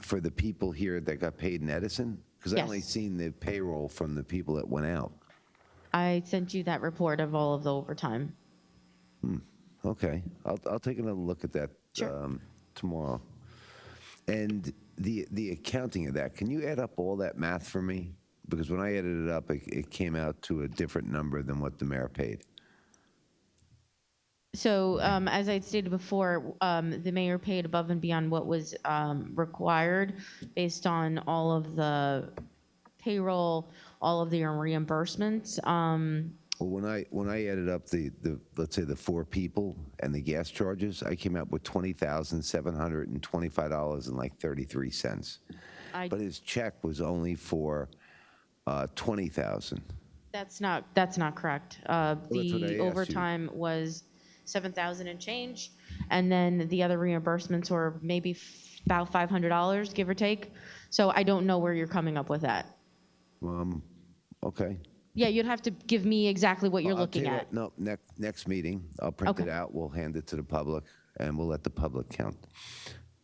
for the people here that got paid in Edison? Because I Yes. only seen the payroll from the people that went out. I sent you that report of all of the overtime. Okay, I'll take another look at that tomorrow. And the accounting of that, can you add up all that math for me? Because when I added it up, it came out to a different number than what the mayor paid. So as I stated before, the mayor paid above and beyond what was required based on all of the payroll, all of the reimbursements. Well, when I added up the let's say the 4 people and the gas charges, I came out with $20,725.33. But his check was only for $20,000. That's not correct. what I asked The you. overtime was 7,000 and change, and then the other reimbursements were maybe about $500, give or take. So I don't know where you're coming up with that. Okay. Yeah, you'd have to give me exactly what you're I'll looking tell you at. what, no, next meeting, I'll print it Okay. out, we'll hand it to the public, and we'll let the public count.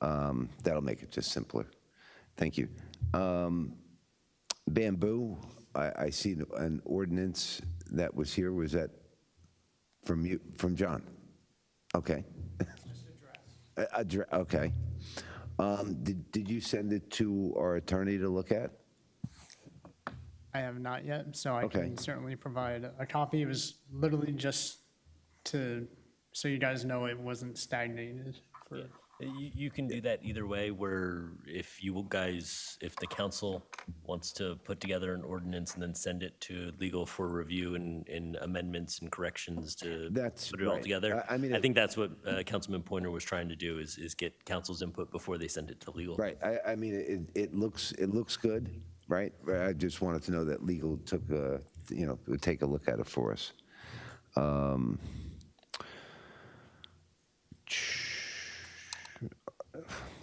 That'll make it just simpler. Thank you. Bamboo, I see an ordinance that was here, was that from you, from John? Okay. Okay. Did you send it to our attorney to look at? I have not yet, so I Okay. can certainly provide a copy. It was literally just so you guys know it wasn't stagnated. You can do that either way, where if the council wants to put together an ordinance and then send it to legal for review and amendments and corrections to put it all right. together. I mean, I think that's what Councilman Pointer was trying to do, is get council's input before they send it to legal. Right, I mean, it looks good, right? I just wanted to know that legal would take a look at it for us.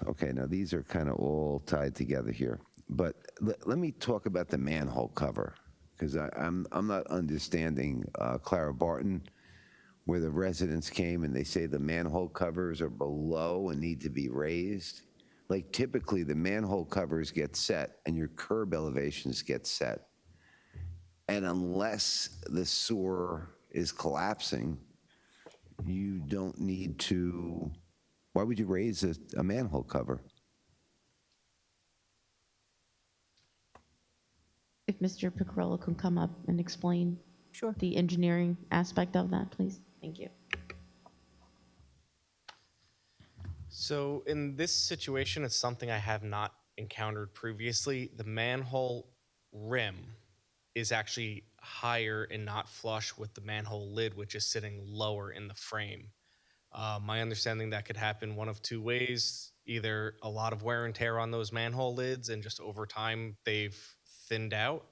Okay, now these are kind of all tied together here, but let me talk about the manhole cover, because I'm not understanding Clara Barton, where the residents came and they say the manhole covers are below and need to be raised. Like typically the manhole covers get set and your curb elevations get set. And unless the sewer is collapsing, you don't need to, why would you raise a manhole cover? Mr. Picarello can come up and explain the engineering aspect of that, please? Thank you. So in this situation, it's something I have not encountered previously. The manhole rim is actually higher and not flush with the manhole lid, which is sitting lower in the frame. My understanding that could happen one of two ways: either a lot of wear and tear on those manhole lids, and just over time they've thinned out.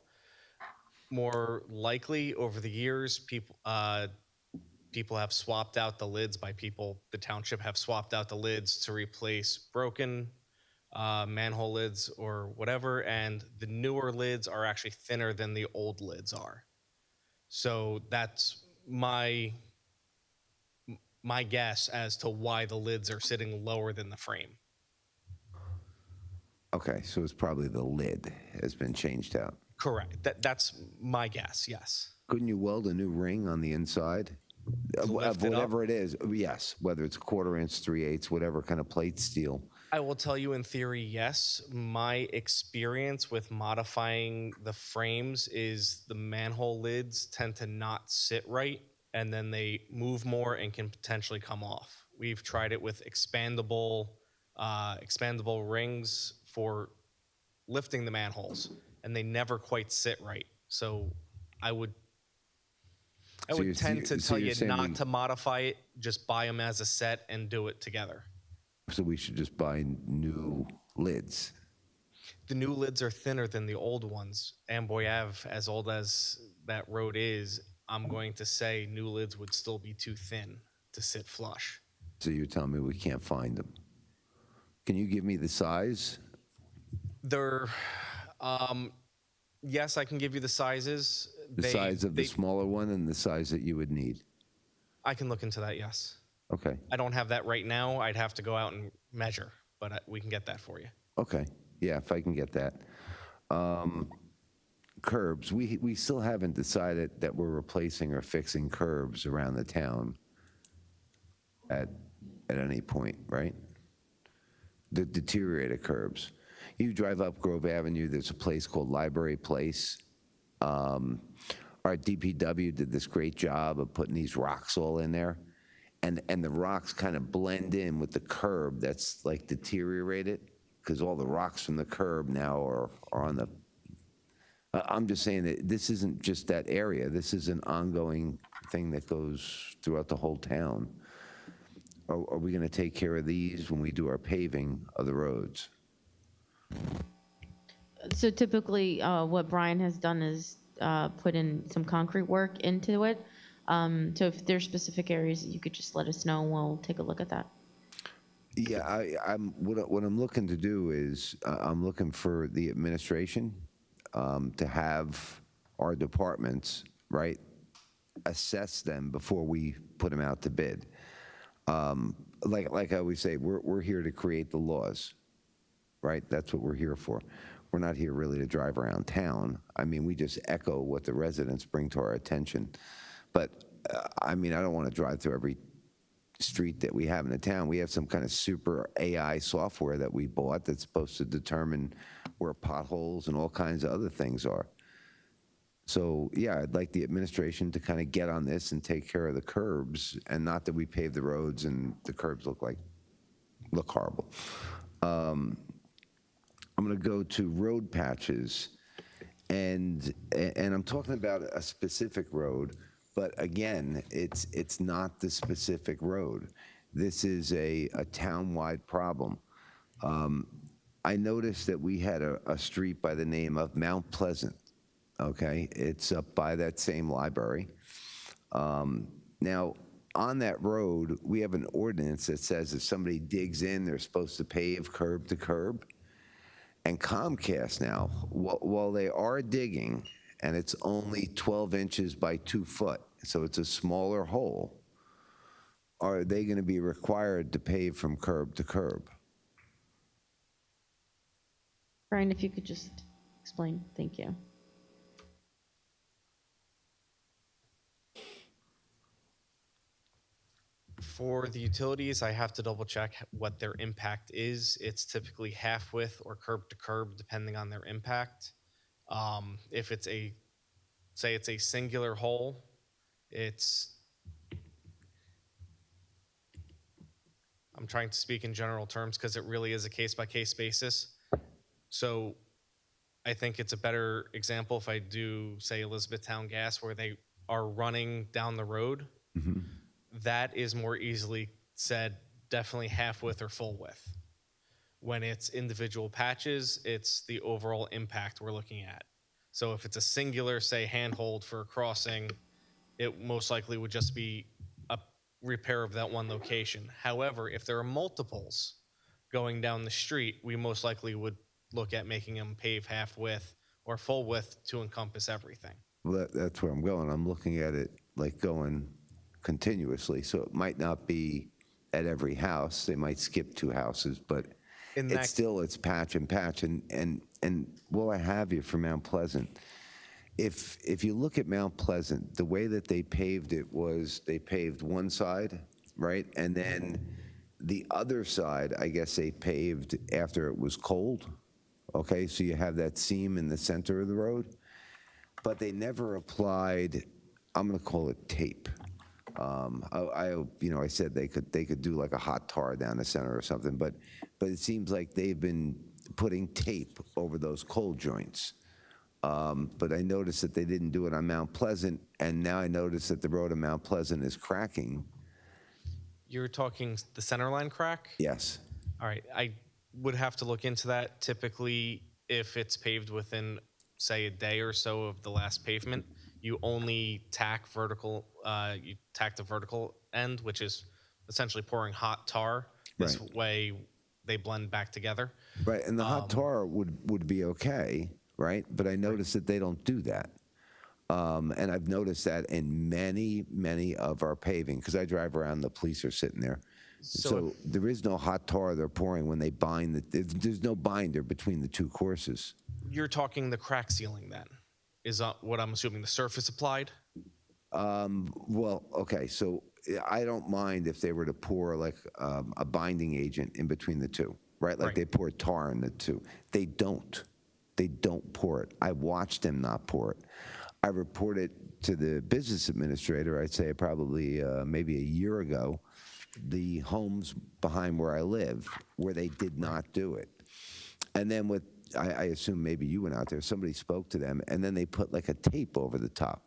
More likely, over the years, people have swapped out the lids. By people, the township have swapped out the lids to replace broken manhole lids or whatever, and the newer lids are actually thinner than the old lids are. So that's my guess as to why the lids are sitting lower than the frame. Okay, so it's probably the lid has been changed out. Correct. That's my guess, yes. Couldn't you weld a new ring on the inside? Of lift it up? whatever it is, yes, whether it's 1/4 inch, 3/8, whatever kind of plate steel. I will tell you, in theory, yes. My experience with modifying the frames is the manhole lids tend to not sit right, and then they move more and can potentially come off. We've tried it with expandable rings for lifting the manholes, and they never quite sit right. So I would tend to tell you not to modify it, just buy them as a set and do it together. So we should just buy new lids. The new lids are thinner than the old ones. Amboy Ave, as old as that road is, I'm going to say new lids would still be too thin to sit flush. So you're telling me we can't find them? Can you give me the size? They're, yes, I can give you the sizes. The size of the smaller one and the size that you would need? I can look into that, yes. Okay. I don't have that right now. I'd have to go out and measure, but we can get that for you. Okay. Yeah, if I can get that. Curbs, we still haven't decided that we're replacing or fixing curbs around the town at any point, right? The deteriorated curbs. You drive up Grove Avenue, there's a place called Library Place. Our DPW did this great job of putting these rocks all in there. And the rocks kind of blend in with the curb that's like deteriorated, because all the rocks from the curb now are on the, I'm just saying that this isn't just that area. This is an ongoing thing that goes throughout the whole town. Are we going to take care of these when we do our paving of the roads? So typically, what Brian has done is put in some concrete work into it. So if there's specific areas, you could just let us know, and we'll take a look at that. Yeah, what I'm looking to do is I'm looking for the administration to have our departments, right, assess them before we put them out to bid. Like I always say, we're here to create the laws, right? That's what we're here for. We're not here really to drive around town. I mean, we just echo what the residents bring to our attention. But, I mean, I don't want to drive through every street that we have in the town. We have some kind of super AI software that we bought that's supposed to determine where potholes and all kinds of other things are. So, yeah, I'd like the administration to kind of get on this and take care of the curbs, and not that we pave the roads and the curbs look horrible. I'm going to go to road patches, and I'm talking about a specific road, but again, it's not the specific road. This is a town-wide problem. I noticed that we had a street by the name of Mount Pleasant, okay? It's up by that same library. Now, on that road, we have an ordinance that says if somebody digs in, they're supposed to pave curb to curb. And Comcast now, while they are digging, and it's only 12 inches by 2 foot, so it's a smaller hole, are they going to be required to pave from curb to curb? Brian, if you could just explain, thank you. For the utilities, I have to double check what their impact is. It's typically half width or curb to curb, depending on their impact. If it's say it's a singular hole, I'm trying to speak in general terms because it really is a case-by-case basis. So I think it's a better example if I do, say, Elizabethtown Gas, where they are running down the road. That is more easily said, definitely half width or full width. When it's individual patches, it's the overall impact we're looking at. So if it's a singular, say, handhold for a crossing, it most likely would just be a repair of that one location. However, if there are multiples going down the street, we most likely would look at making them pave half width or full width to encompass everything. Well, that's where I'm going. I'm looking at it like going continuously. So it might not be at every house. They might skip 2 houses, but it's patch and patch. And while I have you for Mount Pleasant, if you look at Mount Pleasant, the way that they paved it was they paved one side, right? And then the other side, I guess they paved after it was cold. Okay, so you have that seam in the center of the road, but they never applied, I'm gonna call it tape. I said they could do like a hot tar down the center or something, but it seems like they've been putting tape over those cold joints. But I noticed that they didn't do it on Mount Pleasant, and now I notice that the road on Mount Pleasant is cracking. You're talking the center line crack? Yes. All right, I would have to look into that. Typically, if it's paved within, say, a day or so of the last pavement, you only tack vertical, you tack the vertical end, which is essentially pouring hot tar. This way they blend back together. Right, and the hot tar would be okay, right? But I noticed that they don't do that. And I've noticed that in many of our paving, because I drive around, the police are sitting there. So there is no hot tar they're pouring when they bind, there's no binder between the 2 courses. You're talking the crack sealing then, is what I'm assuming, the surface applied? Well, okay, so I don't mind if they were to pour like a binding agent in between the 2, right? Like they pour tar in the 2. They don't pour it. I watched them not pour it. I reported to the business administrator, I'd say probably maybe a year ago, the homes behind where I live, where they did not do it. And then I assume maybe you went out there, somebody spoke to them, and then they put like a tape over the top.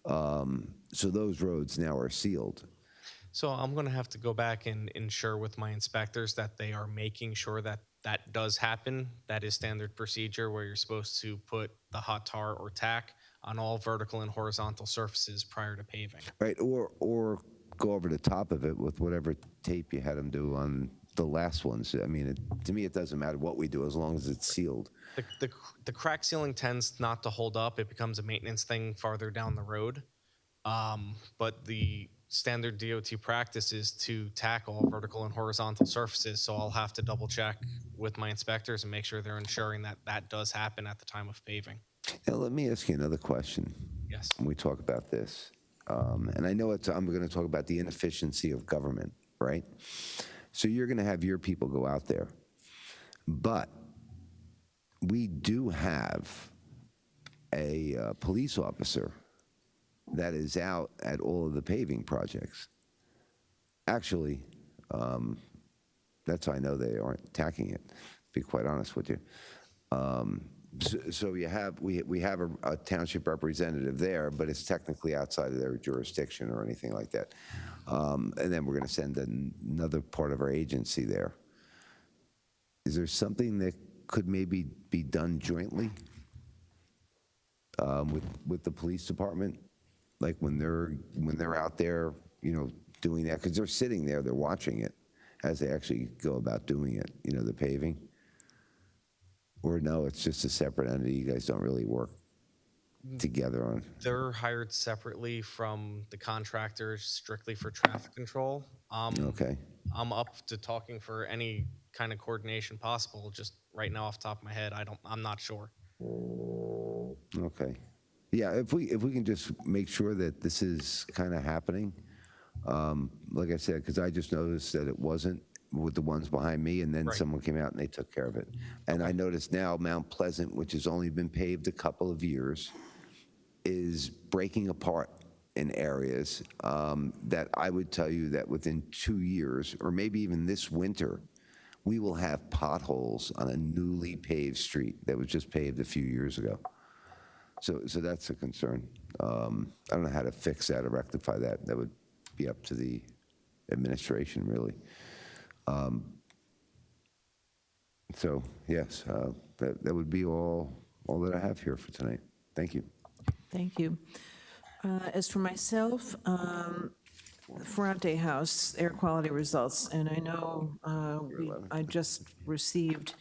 So those roads now are sealed. So I'm going to have to go back and ensure with my inspectors that they are making sure that that does happen. That is standard procedure where you're supposed to put the hot tar or tack on all vertical and horizontal surfaces prior to paving. Right, or go over the top of it with whatever tape you had them do on the last ones. I mean, to me, it doesn't matter what we do as long as it's sealed. The crack sealing tends not to hold up. It becomes a maintenance thing farther down the road. But the standard DOT practice is to tack all vertical and horizontal surfaces. So I'll have to double check with my inspectors and make sure they're ensuring that that does happen at the time of paving. Now, let me ask you another question. Yes. When we talk about this, and I know I'm going to talk about the inefficiency of government, right? So you're going to have your people go out there, but we do have a police officer that is out at all of the paving projects. Actually, that's how I know they aren't tacking it, to be quite honest with you. So we have a township representative there, but it's technically outside of their jurisdiction or anything like that. And then we're going to send another part of our agency there. Is there something that could maybe be done jointly with the police department, like when they're out there, doing that? Because they're sitting there, they're watching it as they actually go about doing it, the paving. Or no, it's just a separate entity. You guys don't really work together on. They're hired separately from the contractors strictly for traffic control. Okay. I'm up to talking for any kind of coordination possible. Just right now off the top of my head, I'm not sure. Okay. Yeah, if we can just make sure that this is kind of happening, like I said, because I just noticed that it wasn't, with the ones behind me, and then Right. someone came out and they took care of it. And I noticed now Mount Pleasant, which has only been paved a couple of years, is breaking apart in areas that I would tell you that within 2 years, or maybe even this winter, we will have potholes on a newly paved street that was just paved a few years ago. So that's a concern. I don't know how to fix that or rectify that. That would be up to the administration, really. So yes, that would be all that I have here for tonight. Thank you. Thank you. As for myself, Ferrante House air quality results, and I know I just received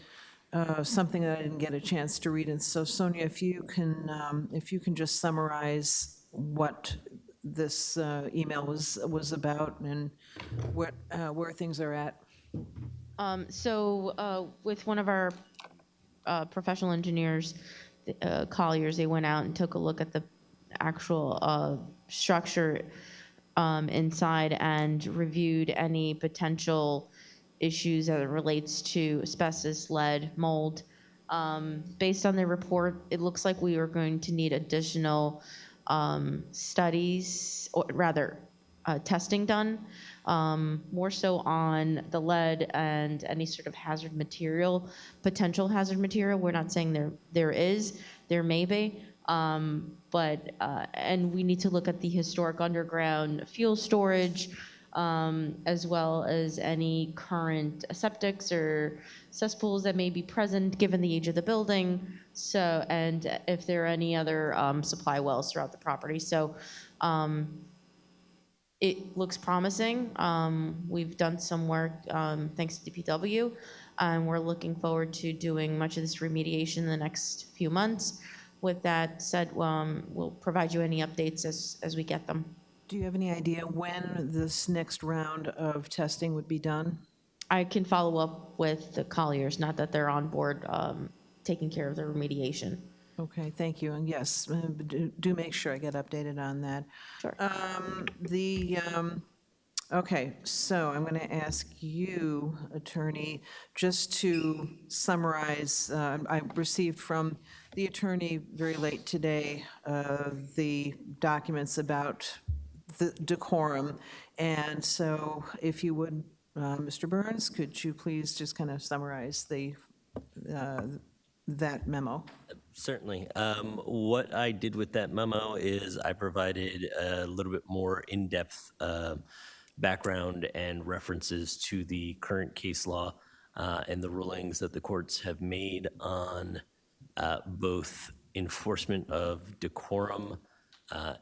something that I didn't get a chance to read, and so Sonia, if you can just summarize what this email was about and where things are at. So with one of our professional engineers, Colliers, they went out and took a look at the actual structure inside and reviewed any potential issues as it relates to asbestos, lead, mold. Based on the report, it looks like we are going to need additional studies, or rather, testing done, more so on the lead and any sort of hazard material, potential hazard material. We're not saying there may be, but and we need to look at the historic underground fuel storage, as well as any current septics or cesspools that may be present given the age of the building. So, and if there are any other supply wells throughout the property. So it looks promising. We've done some work thanks to DPW, and we're looking forward to doing much of this remediation in the next few months. With that said, we'll provide you any updates as we get them. Do you have any idea when this next round of testing would be done? I can follow up with the Colliers, not that they're on board taking care of the remediation. Okay, thank you. And yes, do make sure I get updated on that. Sure. Okay, so I'm going to ask you, Attorney, just to summarize. I received from the attorney very late today the documents about the decorum. And so if you would, Mr. Burns, could you please just kind of summarize that memo? Certainly. What I did with that memo is I provided a little bit more in-depth background and references to the current case law and the rulings that the courts have made on both enforcement of decorum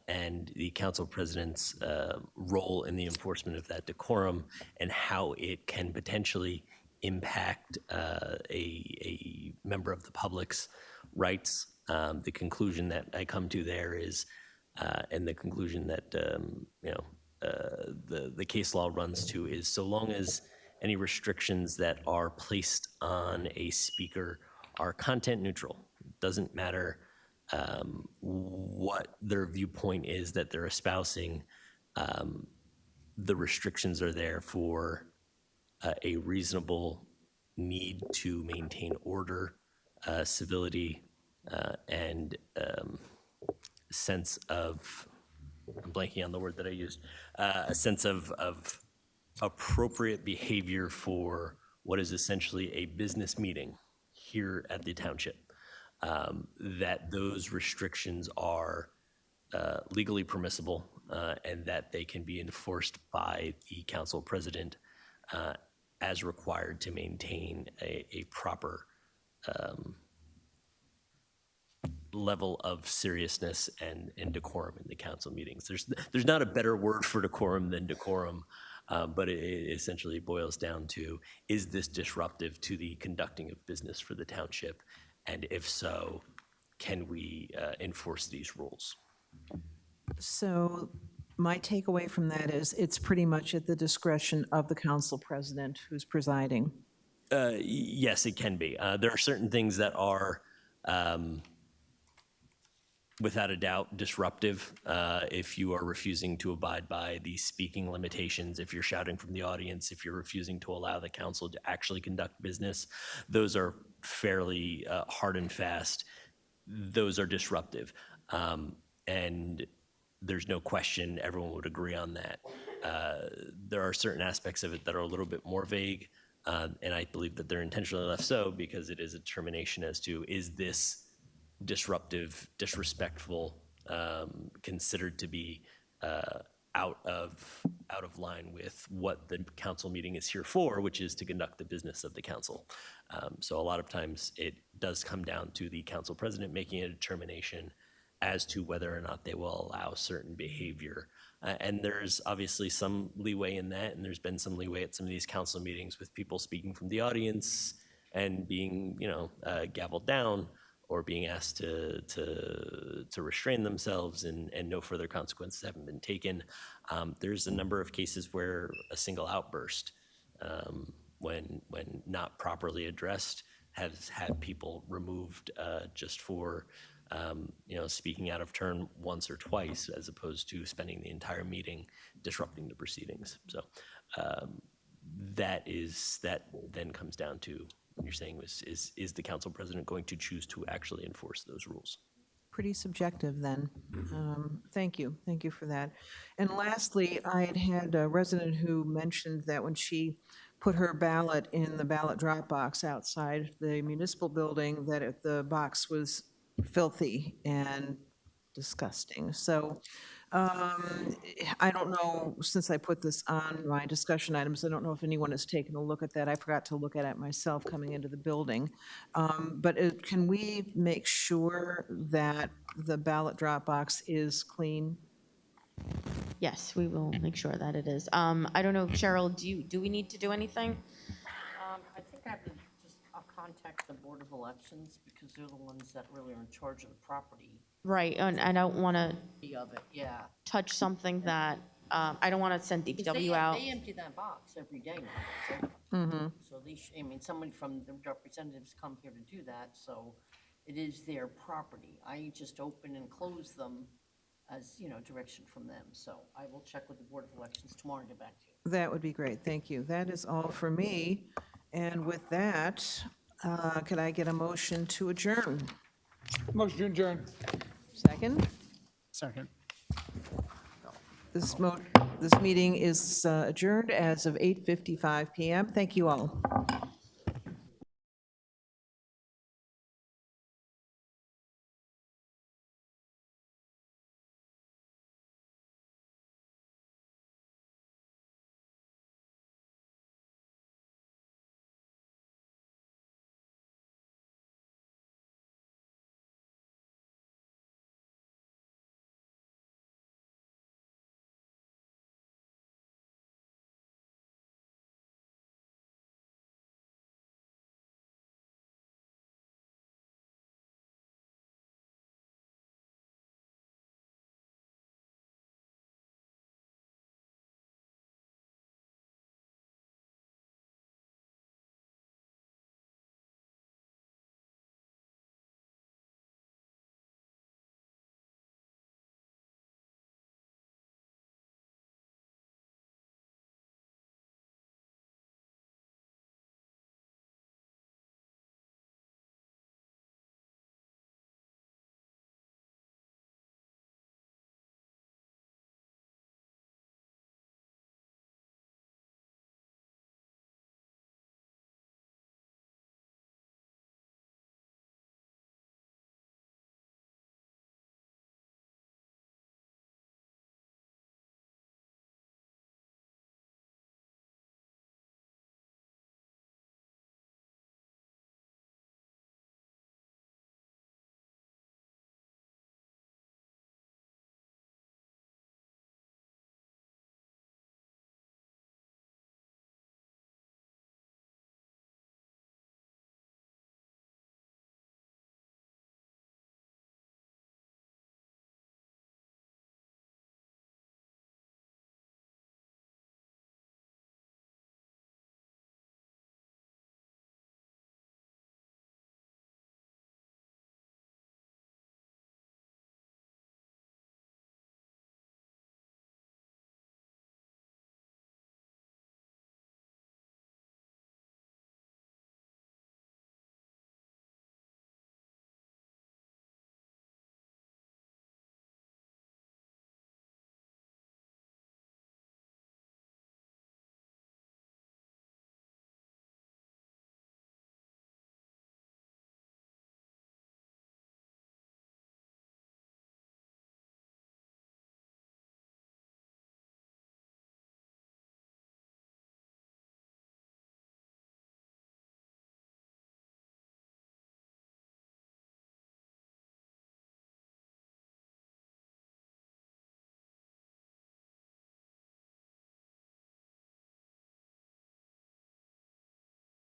and the council president's role in the enforcement of that decorum and how it can potentially impact a member of the public's rights. The conclusion that I come to there is, and the conclusion that the case law runs to is, so long as any restrictions that are placed on a speaker are content neutral, doesn't matter what their viewpoint is that they're espousing, the restrictions are there for a reasonable need to maintain order, civility, and sense of, I'm blanking on the word that I used, a sense of appropriate behavior for what is essentially a business meeting here at the township. That those restrictions are legally permissible and that they can be enforced by the council president as required to maintain a proper level of seriousness and decorum in the council meetings. There's not a better word for decorum than decorum, but it essentially boils down to, is this disruptive to the conducting of business for the township? And if so, can we enforce these rules? So my takeaway from that is it's pretty much at the discretion of the council president who's presiding. Yes, it can be. There are certain things that are without a doubt disruptive. If you are refusing to abide by the speaking limitations, if you're shouting from the audience, if you're refusing to allow the council to actually conduct business, those are fairly hard and fast. Those are disruptive. And there's no question everyone would agree on that. There are certain aspects of it that are a little bit more vague, and I believe that they're intentionally left so because it is a determination as to, is this disruptive, disrespectful, considered to be out of line with what the council meeting is here for, which is to conduct the business of the council. So a lot of times it does come down to the council president making a determination as to whether or not they will allow certain behavior. And there's obviously some leeway in that, and there's been some leeway at some of these council meetings with people speaking from the audience and being, gavelled down, or being asked to restrain themselves, and no further consequences haven't been taken. There's a number of cases where a single outburst, when not properly addressed, has had people removed just for speaking out of turn once or twice, as opposed to spending the entire meeting disrupting the proceedings. So that then comes down to, when you're saying is the council president going to choose to actually enforce those rules? Pretty subjective then. Thank you for that. And lastly, I had a resident who mentioned that when she put her ballot in the ballot drop box outside the municipal building, that the box was filthy and disgusting. So I don't know, since I put this on my discussion items, I don't know if anyone has taken a look at that. I forgot to look at it myself coming into the building. But can we make sure that the ballot drop box is clean? Yes, we will make sure that it is. I don't know, Cheryl, do we need to do anything? I think I'll contact the Board of Elections, because they're the ones that really are in charge of the property Right, and I don't want to of it, yeah. touch something that, I don't want to send 'Cause DPW out. They empty that box every day now. So somebody from the representatives come here to do that, so it is their property. I just open and close them as, direction from them. So I will check with the Board of Elections tomorrow and get back to you. That would be great, thank you. That is all for me. And with that, could I get a motion to adjourn? Motion to adjourn. Second? Second. This meeting is adjourned as of 8:55 PM. Thank you all.